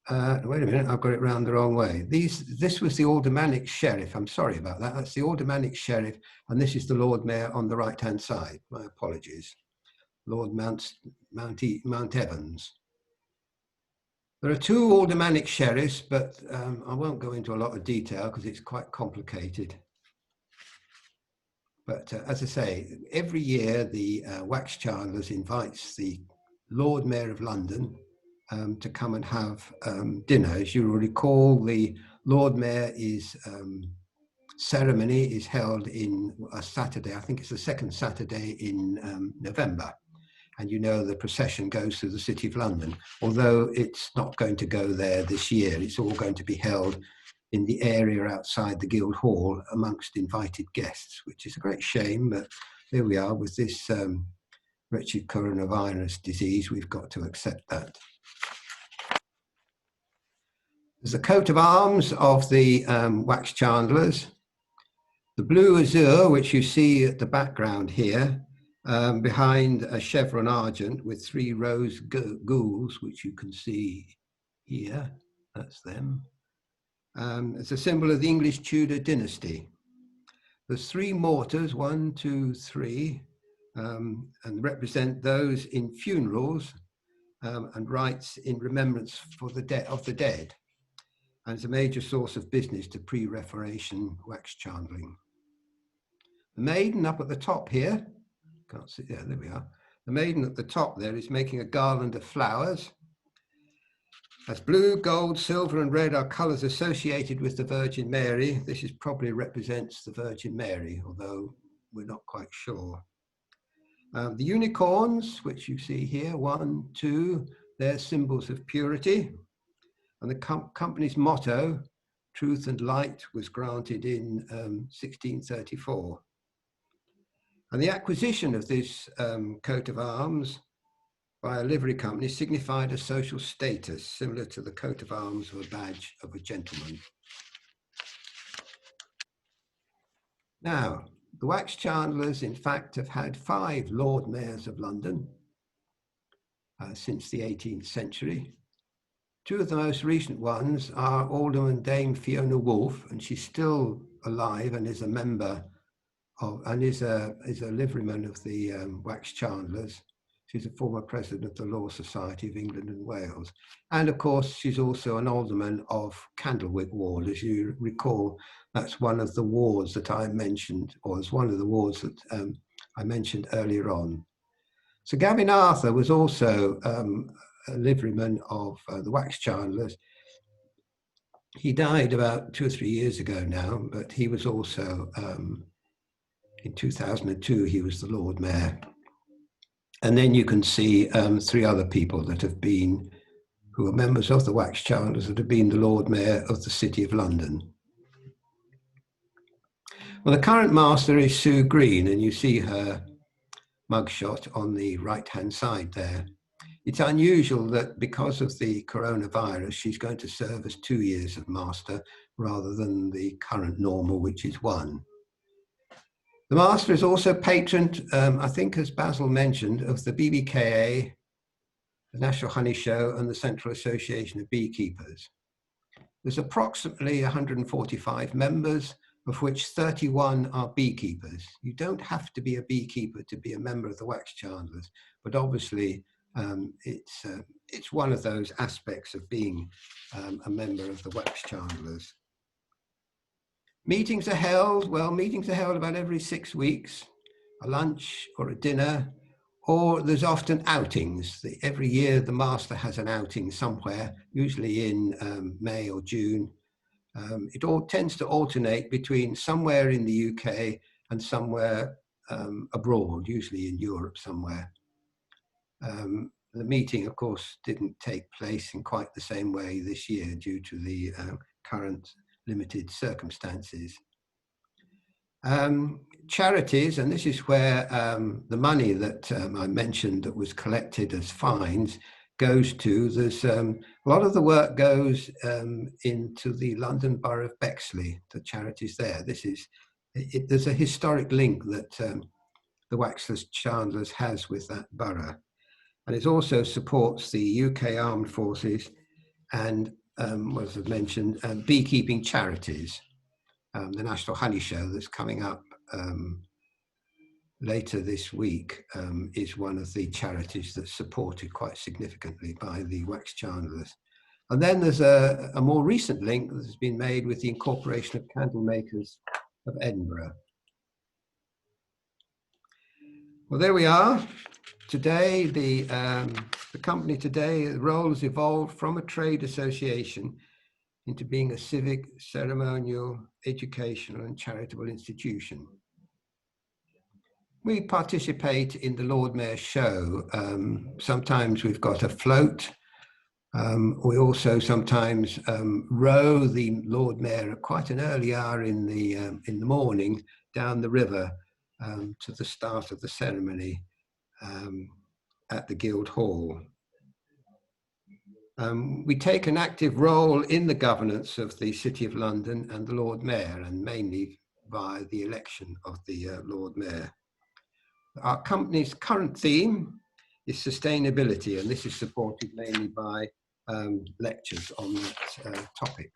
wait a minute, I've got it round the wrong way. This was the aldermanic sheriff. I'm sorry about that. That's the aldermanic sheriff, and this is the Lord Mayor on the right-hand side. My apologies. Lord Mount Evans. There are two aldermanic sheriffs, but I won't go into a lot of detail because it's quite complicated. But as I say, every year the Wax Chandlers invites the Lord Mayor of London to come and have dinner. As you will recall, the Lord Mayor's ceremony is held in a Saturday. I think it's the second Saturday in November. And you know the procession goes through the City of London, although it's not going to go there this year. It's all going to be held in the area outside the Guild Hall amongst invited guests, which is a great shame, but here we are with this wretched coronavirus disease. We've got to accept that. There's a coat of arms of the Wax Chandlers. The blue azure, which you see at the background here, behind a chevron argent with 3 rose gules, which you can see here. That's them. It's a symbol of the English Tudor dynasty. There's 3 mortars, 1, 2, 3, and represent those in funerals and rites in remembrance for the of the dead. And it's a major source of business to pre-Reformation wax chandling. The maiden up at the top here, can't see, yeah, there we are. The maiden at the top there is making a garland of flowers. As blue, gold, silver and red are colours associated with the Virgin Mary, this probably represents the Virgin Mary, although we're not quite sure. The unicorns, which you see here, 1, 2, they're symbols of purity. And the company's motto, Truth and Light, was granted in 1634. And the acquisition of this coat of arms by a livery company signified a social status similar to the coat of arms or a badge of a gentleman. Now, the Wax Chandlers, in fact, have had 5 Lord Mayors of London since the 18th century. 2 of the most recent ones are Alderman Dame Fiona Woolf, and she's still alive and is a member of, and is a liveryman of the Wax Chandlers. She's a former president of the Law Society of England and Wales. And of course, she's also an alderman of Candlewick Ward. As you recall, that's one of the wards that I mentioned, or is one of the wards that I mentioned earlier on. So Gavin Arthur was also a liveryman of the Wax Chandlers. He died about 2 or 3 years ago now, but he was also, in 2002, he was the Lord Mayor. And then you can see 3 other people that have been, who are members of the Wax Chandlers, that have been the Lord Mayor of the City of London. Well, the current master is Sue Green, and you see her mugshot on the right-hand side there. It's unusual that because of the coronavirus, she's going to serve as 2 years of master rather than the current normal, which is 1. The master is also patron, I think as Basil mentioned, of the BBKA, the National Honey Show and the Central Association of Beekeepers. There's approximately 145 members, of which 31 are beekeepers. You don't have to be a beekeeper to be a member of the Wax Chandlers, but obviously it's one of those aspects of being a member of the Wax Chandlers. Meetings are held, well, meetings are held about every 6 weeks, a lunch or a dinner, or there's often outings. Every year the master has an outing somewhere, usually in May or June. It all tends to alternate between somewhere in the UK and somewhere abroad, usually in Europe somewhere. The meeting, of course, didn't take place in quite the same way this year due to the current limited circumstances. Charities, and this is where the money that I mentioned that was collected as fines goes to. There's a lot of the work goes into the London Borough of Bexley, the charities there. There's a historic link that the Wax Chandlers has with that borough. And it also supports the UK Armed Forces and, as I've mentioned, beekeeping charities. The National Honey Show that's coming up later this week is one of the charities that's supported quite significantly by the Wax Chandlers. And then there's a more recent link that has been made with the Incorporation of Candle Makers of Edinburgh. Well, there we are. Today, the company today, the role has evolved from a trade association into being a civic, ceremonial, educational and charitable institution. We participate in the Lord Mayor's show. Sometimes we've got a float, We also sometimes row the Lord Mayor at quite an early hour in the morning down the river to the start of the ceremony at the Guildhall. We take an active role in the governance of the City of London and the Lord Mayor, and mainly via the election of the Lord Mayor. Our company's current theme is sustainability, and this is supported mainly by lectures on that topic.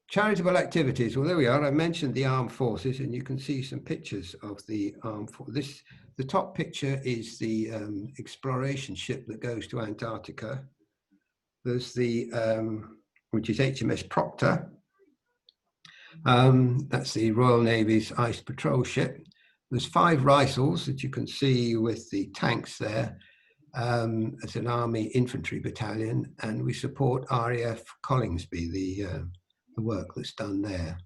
Charitable activities. Well, there we are. I mentioned the armed forces, and you can see some pictures of the armed forces. The top picture is the exploration ship that goes to Antarctica. There's the, which is HMS Proctor. That's the Royal Navy's ice patrol ship. There's 5 rifles that you can see with the tanks there. As an Army Infantry Battalion, and we support RAF Collingsby, the work that's done there.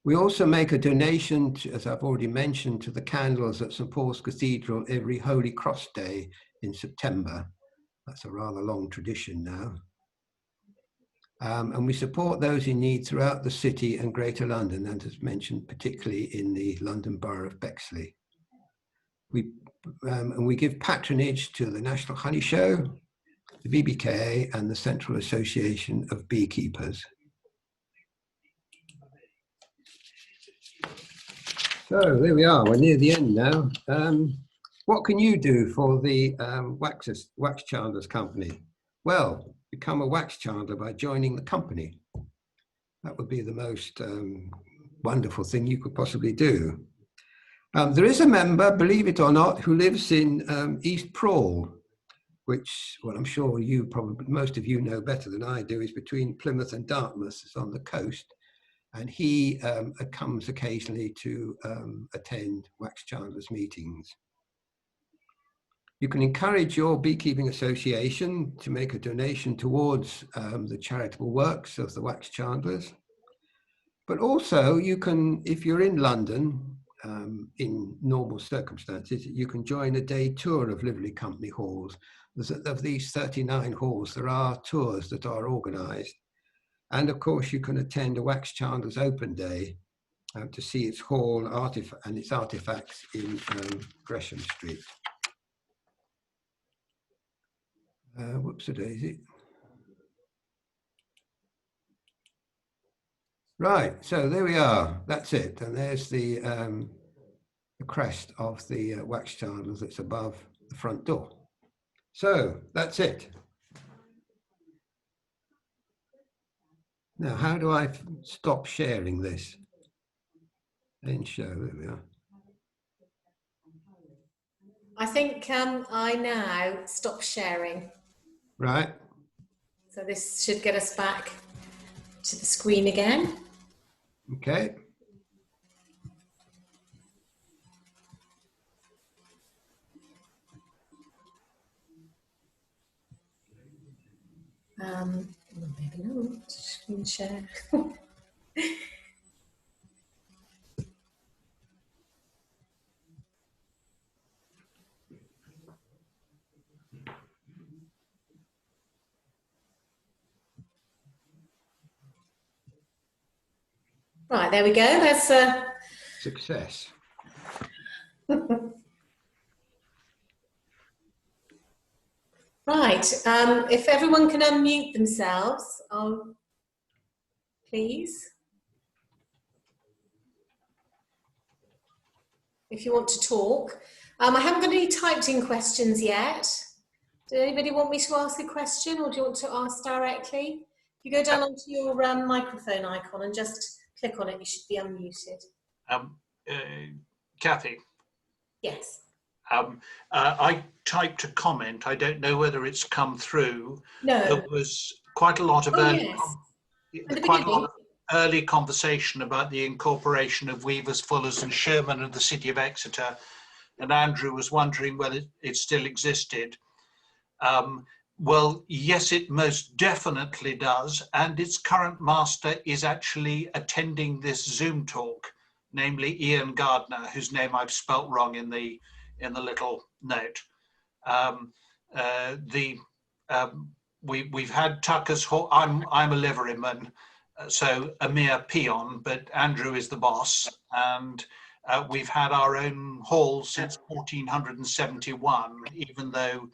We also make a donation, to, as I've already mentioned, to the candles at St Paul's Cathedral every Holy Cross Day in September. That's a rather long tradition now. And we support those in need throughout the city and Greater London, and as mentioned, particularly in the London Borough of Bexley. And we give patronage to the National Honey Show, the BBK, and the Central Association of Beekeepers. So there we are, we're near the end now. What can you do for the Wax Chandlers company? Well, become a Wax Chandler by joining the company. That would be the most wonderful thing you could possibly do. There is a member, believe it or not, who lives in East Prawle, which, well, I'm sure you probably, most of you know better than I do, is between Plymouth and Dartmouth. It's on the coast. And he comes occasionally to attend Wax Chandlers meetings. You can encourage your beekeeping association to make a donation towards the charitable works of the Wax Chandlers. But also you can, if you're in London, in normal circumstances, you can join a day tour of Livery Company halls. Of these 39 halls, there are tours that are organised. And of course, you can attend a Wax Chandlers open day to see its hall and its artifacts in Gresham Street. Whoops-a-daisy. Right, so there we are. That's it. And there's the crest of the Wax Chandlers that's above the front door. So that's it. Now, how do I stop sharing this? End show, there we are. I think I now stop sharing. Right. So this should get us back to the screen again. Okay. Maybe not. Screen share. Right, there we go. That's Success. Right. If everyone can unmute themselves, please. If you want to talk. I haven't got any typed in questions yet. Did anybody want me to ask a question, or do you want to ask directly? If you go down onto your microphone icon and just click on it, you should be unmuted. Kathy? Yes. I typed a comment. I don't know whether it's come through. No. There was quite a lot of early conversation about the incorporation of Weavers, Fullers and Sherman of the City of Exeter, and Andrew was wondering whether it still existed. Well, yes, it most definitely does, and its current master is actually attending this Zoom talk, namely Ian Gardner, whose name I've spelt wrong in the little note. we've had Tucker's Hall. I'm a liveryman, so a mere peon, but Andrew is the boss, and we've had our own hall since 1471, even though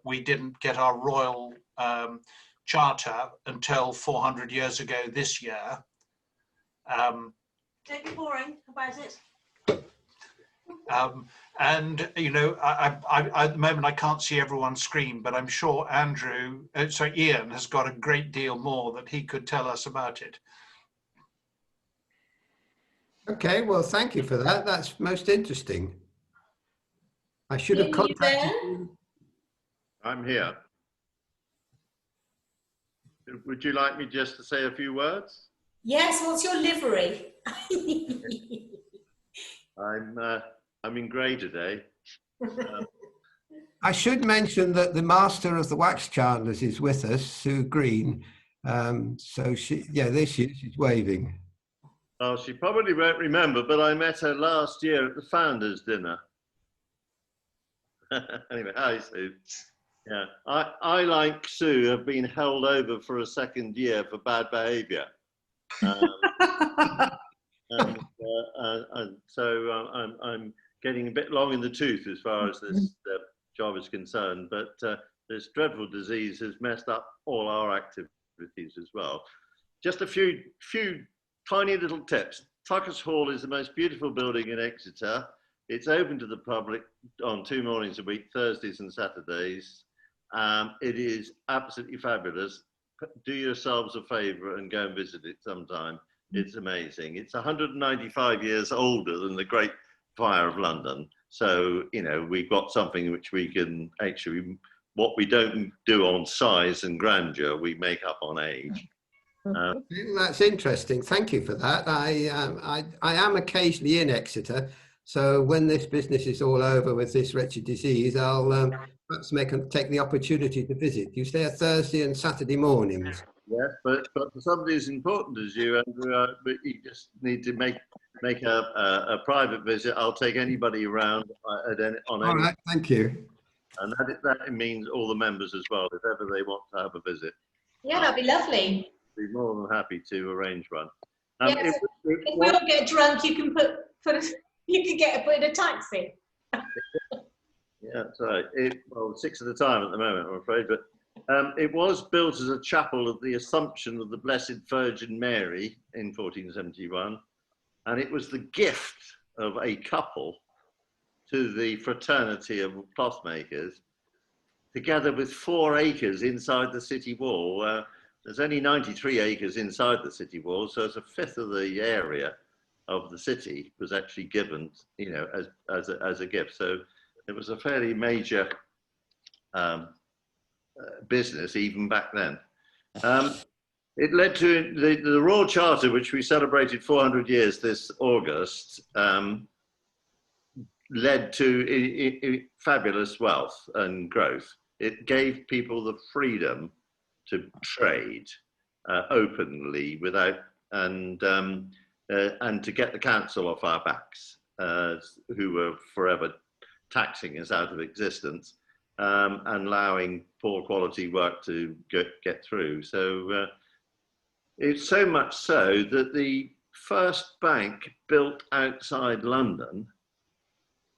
we didn't get our royal charter until 400 years ago this year. Don't be boring about it. And you know, at the moment I can't see everyone's screen, but I'm sure Ian has got a great deal more that he could tell us about it. Okay, well, thank you for that. That's most interesting. I should have Ian, are you contacted there? you. I'm here. Would you like me just to say a few words? Yes, what's your livery? I'm in grey today. I should mention that the master of the Wax Chandlers is with us, Sue Green. So she, yeah, there she is, she's waving. Well, she probably won't remember, but I met her last year at the founders' dinner. Anyway, hi Sue. Yeah, I like Sue have been held over for a second year for bad behaviour. And so I'm getting a bit long in the tooth as far as this job is concerned, but this dreadful disease has messed up all our activities as well. Just a few tiny little tips. Tucker's Hall is the most beautiful building in Exeter. It's open to the public on 2 mornings a week, Thursdays and Saturdays. It is absolutely fabulous. Do yourselves a favour and go and visit it sometime. It's amazing. It's 195 years older than the Great Fire of London. So, you know, we've got something which we can actually, what we don't do on size and grandeur, we make up on age. That's interesting. Thank you for that. I am occasionally in Exeter. So when this business is all over with this wretched disease, I'll perhaps take the opportunity to visit. You stay a Thursday and Saturday mornings. Yes, but for somebody as important as you, Andrew, you just need to make a private visit. I'll take anybody around on All any, right, thank you. and that means all the members as well, if ever they want to have a visit. Yeah, that'd be lovely. Be more than happy to arrange one. Yes, if we all get drunk, you can put in a taxi. Yeah, that's right. Well, 6 at a time at the moment, I'm afraid, but it was built as a chapel of the Assumption of the Blessed Virgin Mary in 1471, and it was the gift of a couple to the fraternity of clothmakers, together with 4 acres inside the city wall. There's only 93 acres inside the city wall, so it's a fifth of the area of the city was actually given, you know, as a gift. So it was a fairly major business even back then. It led to the Royal Charter, which we celebrated 400 years this August, led to fabulous wealth and growth. It gave people the freedom to trade openly without, and to get the council off our backs, who were forever taxing us out of existence, and allowing poor quality work to get through. So it's so much so that the first bank built outside London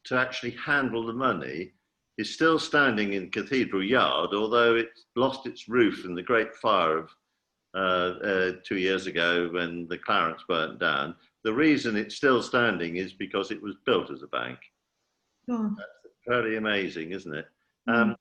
to actually handle the money is still standing in Cathedral Yard, although it's lost its roof in the Great Fire of 2 years ago when the Clarence burnt down. The reason it's still standing is because it was built as a bank. Oh. That's very amazing, isn't it? And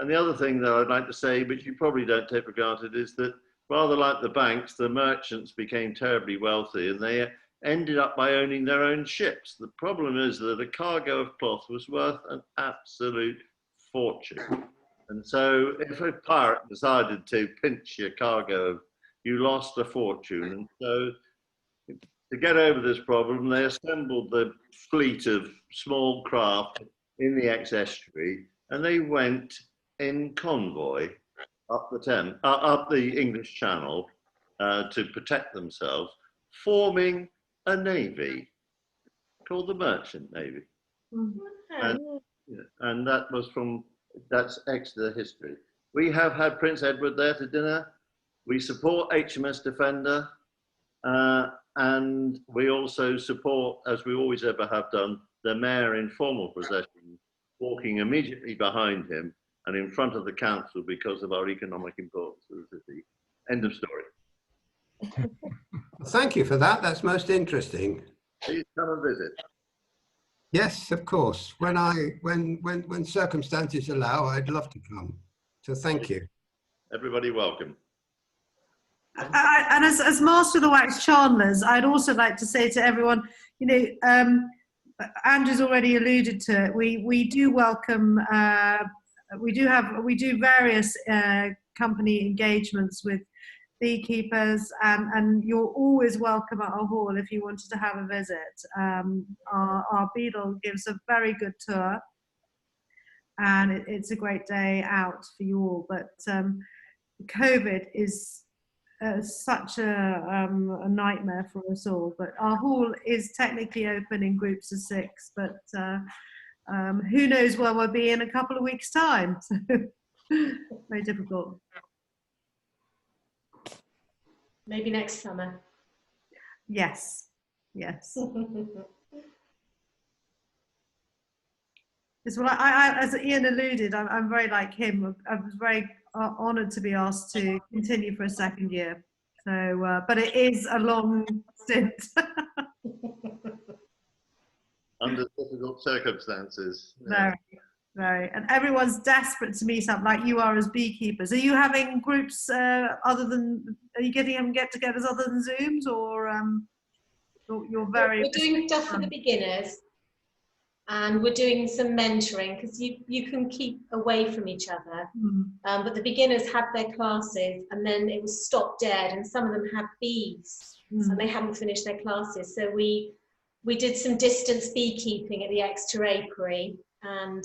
the other thing that I'd like to say, which you probably don't take for granted, is that rather like the banks, the merchants became terribly wealthy and they ended up by owning their own ships. The problem is that a cargo of cloth was worth an absolute fortune. And so if a pirate decided to pinch your cargo, you lost a fortune. And so to get over this problem, they assembled the fleet of small craft in the ex-estuary, and they went in convoy up the English Channel to protect themselves, forming a navy called the Merchant Navy. And that was from That's Exeter history. We have had Prince Edward there to dinner. We support HMS Defender, and we also support, as we always ever have done, the mayor in formal procession, walking immediately behind him and in front of the council because of our economic importance to the city. End of story. Thank you for that. That's most interesting. Please come and visit. Yes, of course. When circumstances allow, I'd love to come. So thank you. Everybody welcome. And as Master of the Wax Chandlers, I'd also like to say to everyone, you know, Andrew's already alluded to it. We do welcome. We do various company engagements with beekeepers, and you're always welcome at our hall if you wanted to have a visit. Our beadle gives a very good tour, and it's a great day out for you all. But COVID is such a nightmare for us all. But our hall is technically open in groups of 6, but who knows where we'll be in a couple of weeks' time. So very difficult. Maybe next summer. Yes, yes. Yes, well, I, as Ian alluded, I'm very like him. I was very honoured to be asked to continue for a 2nd year. So, but it is a long stint. Under difficult circumstances. Very, very. And everyone's desperate to meet up like you are as beekeepers. Are you having groups other than, are you having get-togethers other than Zooms, or you're very... We're doing stuff for the beginners, and we're doing some mentoring, because you can keep away from each other. But the beginners had their classes, and then it was stopped dead, and some of them had bees, and they hadn't finished their classes. So we did some distance beekeeping at the Exeter Apiary, and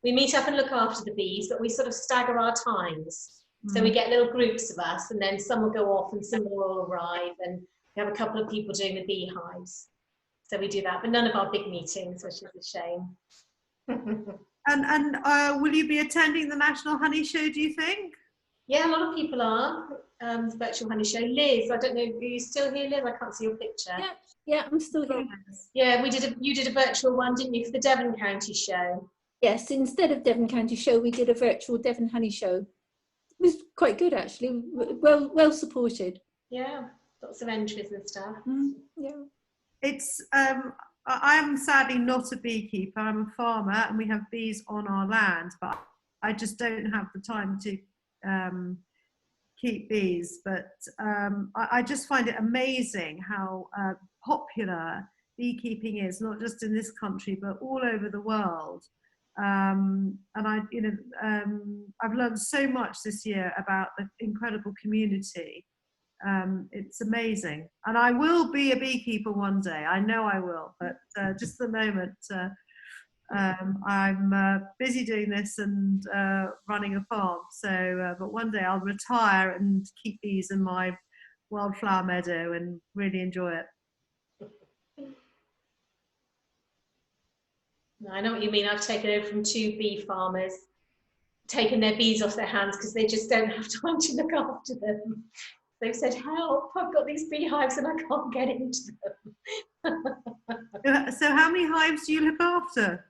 we meet up and look after the bees, but we sort of stagger our times. So we get little groups of us, and then some will go off and some will arrive, and we have a couple of people doing the beehives. So we do that, but none of our big meetings, which is a shame. And will you be attending the National Honey Show, do you think? Yeah, a lot of people are. The Virtual Honey Show. Liz, I don't know, are you still here, Liz? I can't see your picture. Yeah, I'm still here. Yeah, you did a virtual one, didn't you, for the Devon County Show? Yes, instead of Devon County Show, we did a virtual Devon Honey Show. It was quite good, actually. Well supported. Yeah, lots of entries and stuff. Yeah. It's I'm sadly not a beekeeper. I'm a farmer, and we have bees on our land, but I just don't have the time to keep bees. But I just find it amazing how popular beekeeping is, not just in this country but all over the world. And I've learned so much this year about the incredible community. It's amazing, and I will be a beekeeper one day. I know I will, but just at the moment I'm busy doing this and running a farm. So, but one day I'll retire and keep bees in my wildflower meadow and really enjoy it. I know what you mean. I've taken over from 2 bee farmers, taken their bees off their hands because they just don't have time to look after them. They've said, help, I've got these beehives and I can't get into them. So how many hives do you look after?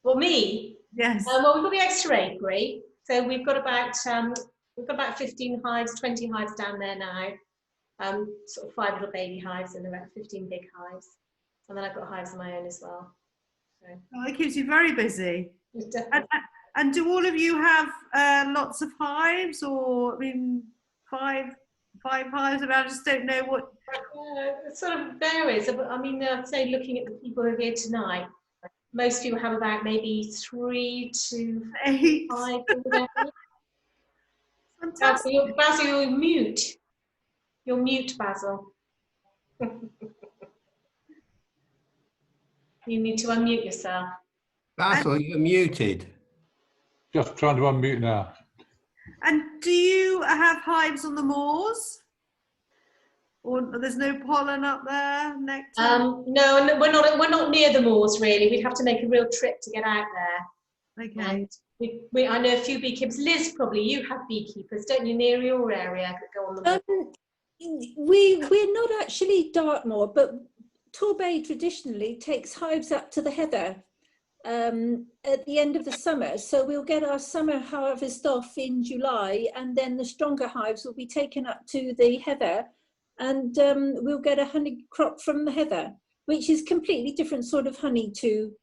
Well, me? Yes. Well, we've got the Exeter Apiary. So we've got about 15 hives, 20 hives down there now. Sort of 5 little baby hives and about 15 big hives. And then I've got hives of my own as well. So. Oh, it keeps you very busy. And do all of you have lots of hives, or I mean, five hives? I just don't know what. It sort of varies. I mean, I'd say looking at the people who are here tonight, most people have about maybe 3 to 8. 5. Fantastic. Basil, you're mute. You're mute, Basil. You need to unmute yourself. Basil, you're muted. Just trying to unmute now. And do you have hives on the moors? Or there's no pollen up there, nectar? No, we're not near the moors really. We'd have to make a real trip to get out there. Okay. I know a few beekeepers. Liz, probably you have beekeepers, don't you, near your area that go on the We're not actually Dartmoor, but Torbay traditionally takes hives up to the heather at the end of the summer. So we'll get our summer harvest off in July, and then the stronger hives will be taken up to the heather, and we'll get a honey crop from the heather, which is completely different sort of honey to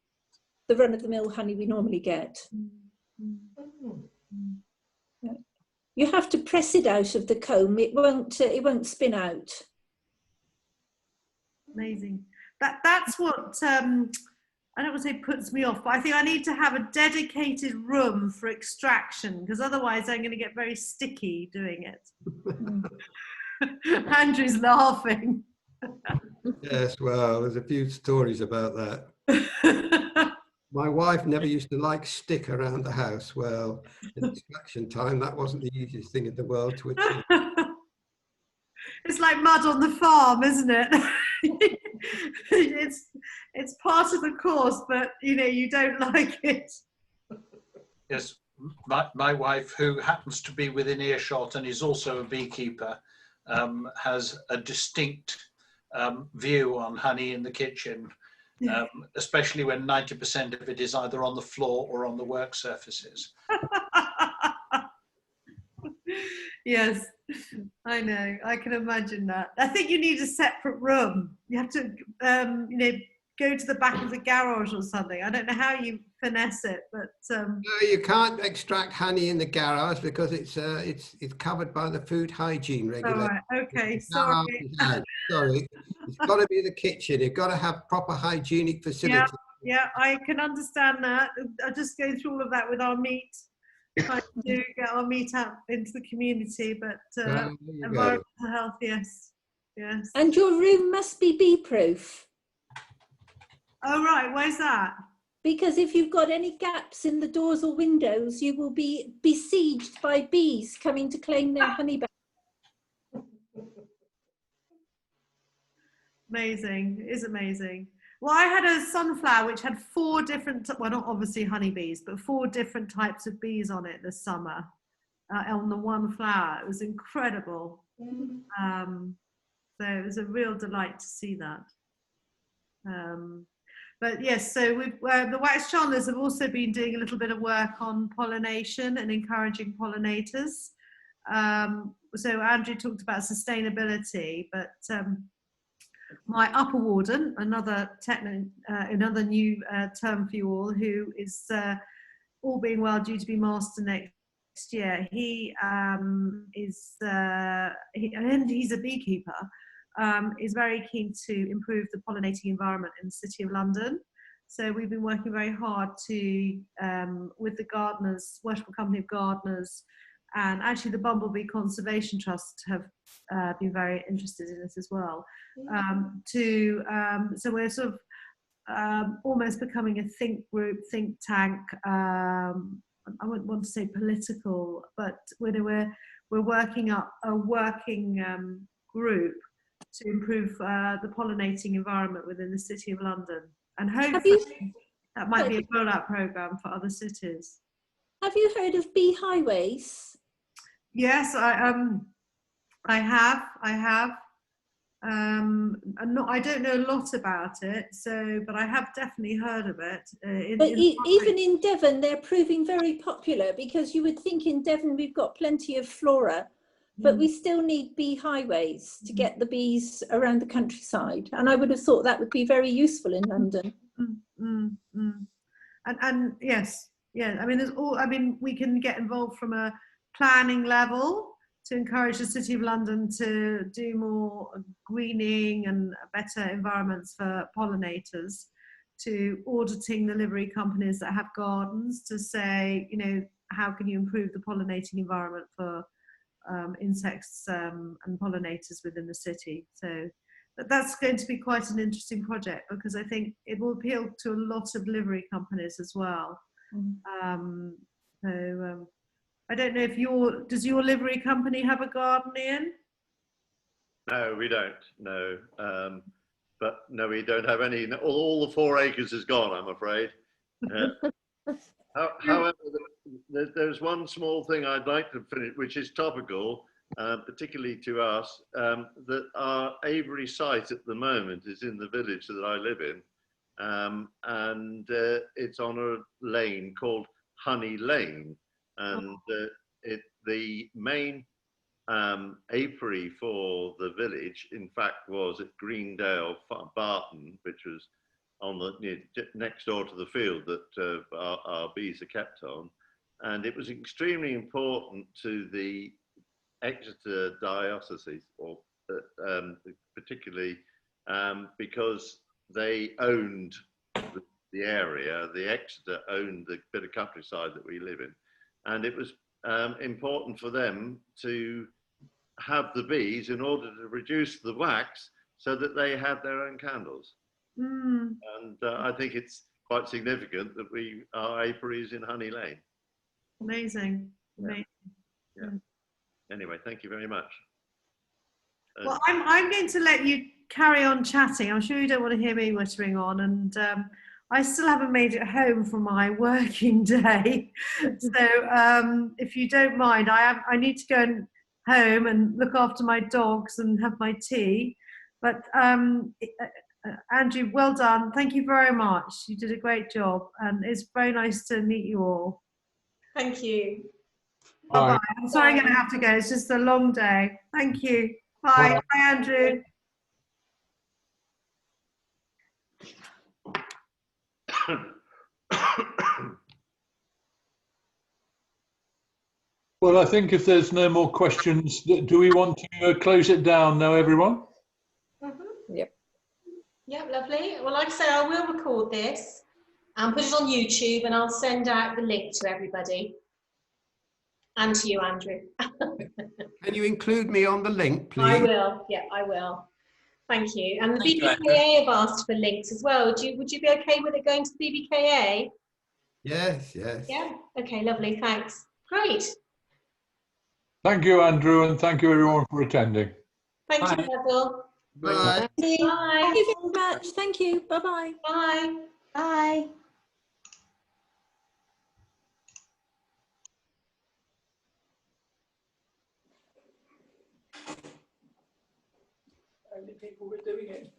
the run-of-the-mill honey we normally get. You have to press it out of the comb. It won't spin out. Amazing. That's what I don't want to say puts me off, but I think I need to have a dedicated room for extraction, because otherwise I'm going to get very sticky doing it. Andrew's laughing. Yes, well, there's a few stories about that. My wife never used to like stick around the house. Well, in extraction time, that wasn't the easiest thing in the world to achieve. It's like mud on the farm, isn't it? It's part of the course, but you don't like it. Yes, my wife, who happens to be within earshot and is also a beekeeper, has a distinct view on honey in the kitchen. Especially when 90% of it is either on the floor or on the work surfaces. Yes, I know. I can imagine that. I think you need a separate room. You have to, go to the back of the garage or something. I don't know how you finesse it, but no, you can't extract honey in the garage because it's covered by the food hygiene regulations. All right. Okay, sorry. Sorry, it's got to be the kitchen. You've got to have proper hygienic facilities. Yeah, I can understand that. I just go through all of that with our meat, trying to get our meat out into the community, but environmental health, yes. And your room must be bee-proof. Oh right, where's that? Because if you've got any gaps in the doors or windows, you will be besieged by bees coming to claim their honey back. Amazing, it is amazing. Well, I had a sunflower which had 4 different, well, not obviously honeybees, but 4 different types of bees on it this summer, on the one flower. It was incredible. So it was a real delight to see that. But yes, so the Wax Chandlers have also been doing a little bit of work on pollination and encouraging pollinators. So Andrew talked about sustainability, but my upper warden, another new term for you all, who is all being well due to be master next year. He's a beekeeper. Is very keen to improve the pollinating environment in the City of London. So we've been working very hard to, with the gardeners, Worshipful Company of Gardeners, and actually the Bumblebee Conservation Trust have been very interested in this as well. So we're sort of almost becoming a think tank. I wouldn't want to say political, but we're working up a working group to improve the pollinating environment within the City of London, and hopefully that might be a rollout program for other cities. Have you heard of bee highways? Yes, I have. I don't know a lot about it, but I have definitely heard of it. Even in Devon, they're proving very popular, because you would think in Devon we've got plenty of flora, but we still need bee highways to get the bees around the countryside. And I would have thought that would be very useful in London. And yes, yeah. I mean, we can get involved from a planning level to encourage the City of London to do more greening and better environments for pollinators, to auditing the livery companies that have gardens to say, how can you improve the pollinating environment for insects and pollinators within the city. So that's going to be quite an interesting project, because I think it will appeal to a lot of livery companies as well. I don't know if does your livery company have a garden, Ian? No, we don't. No, but no, we don't have any. All the 4 acres is gone, I'm afraid. However, there's one small thing I'd like to finish, which is topical, particularly to us, that our Avery site at the moment is in the village that I live in, and it's on a lane called Honey Lane, and the main apiary for the village, in fact, was at Greendale Barton, which was on the next door to the field that our bees are kept on, and it was extremely important to the Exeter diocese, or particularly because they owned the area. The Exeter owned the bit of countryside that we live in, and it was important for them to have the bees in order to reduce the wax so that they had their own candles. And I think it's quite significant that our apiary is in Honey Lane. Amazing. Amazing. Yeah. Anyway, thank you very much. Well, I'm going to let you carry on chatting. I'm sure you don't want to hear me wittering on, and I still haven't made it home from my working day. So if you don't mind, I need to go home and look after my dogs and have my tea. But Andrew, well done. Thank you very much. You did a great job, and it's very nice to meet you all. Thank you. Bye-bye. I'm sorry I'm going to have to go. It's just a long day. Thank you. Bye. Bye, Andrew. Well, I think if there's no more questions, do we want to close it down now, everyone? Yep. Yep, lovely. Well, like I say, I will record this and put it on YouTube, and I'll send out the link to everybody. And to you, Andrew. Can you include me on the link, please? I will. Yeah, I will. Thank you. And the Thank you, BBKA have asked for links as well. Would you be okay with it going to the BBKA? Yes, yes. Yeah. Okay, lovely. Thanks. Great. Thank you, Andrew, and thank you everyone for attending. Thank you, Bye. Basil. Bye. Thank you. Bye. Thank you very much. Thank you. Bye-bye. Bye. Bye. How many people were doing it?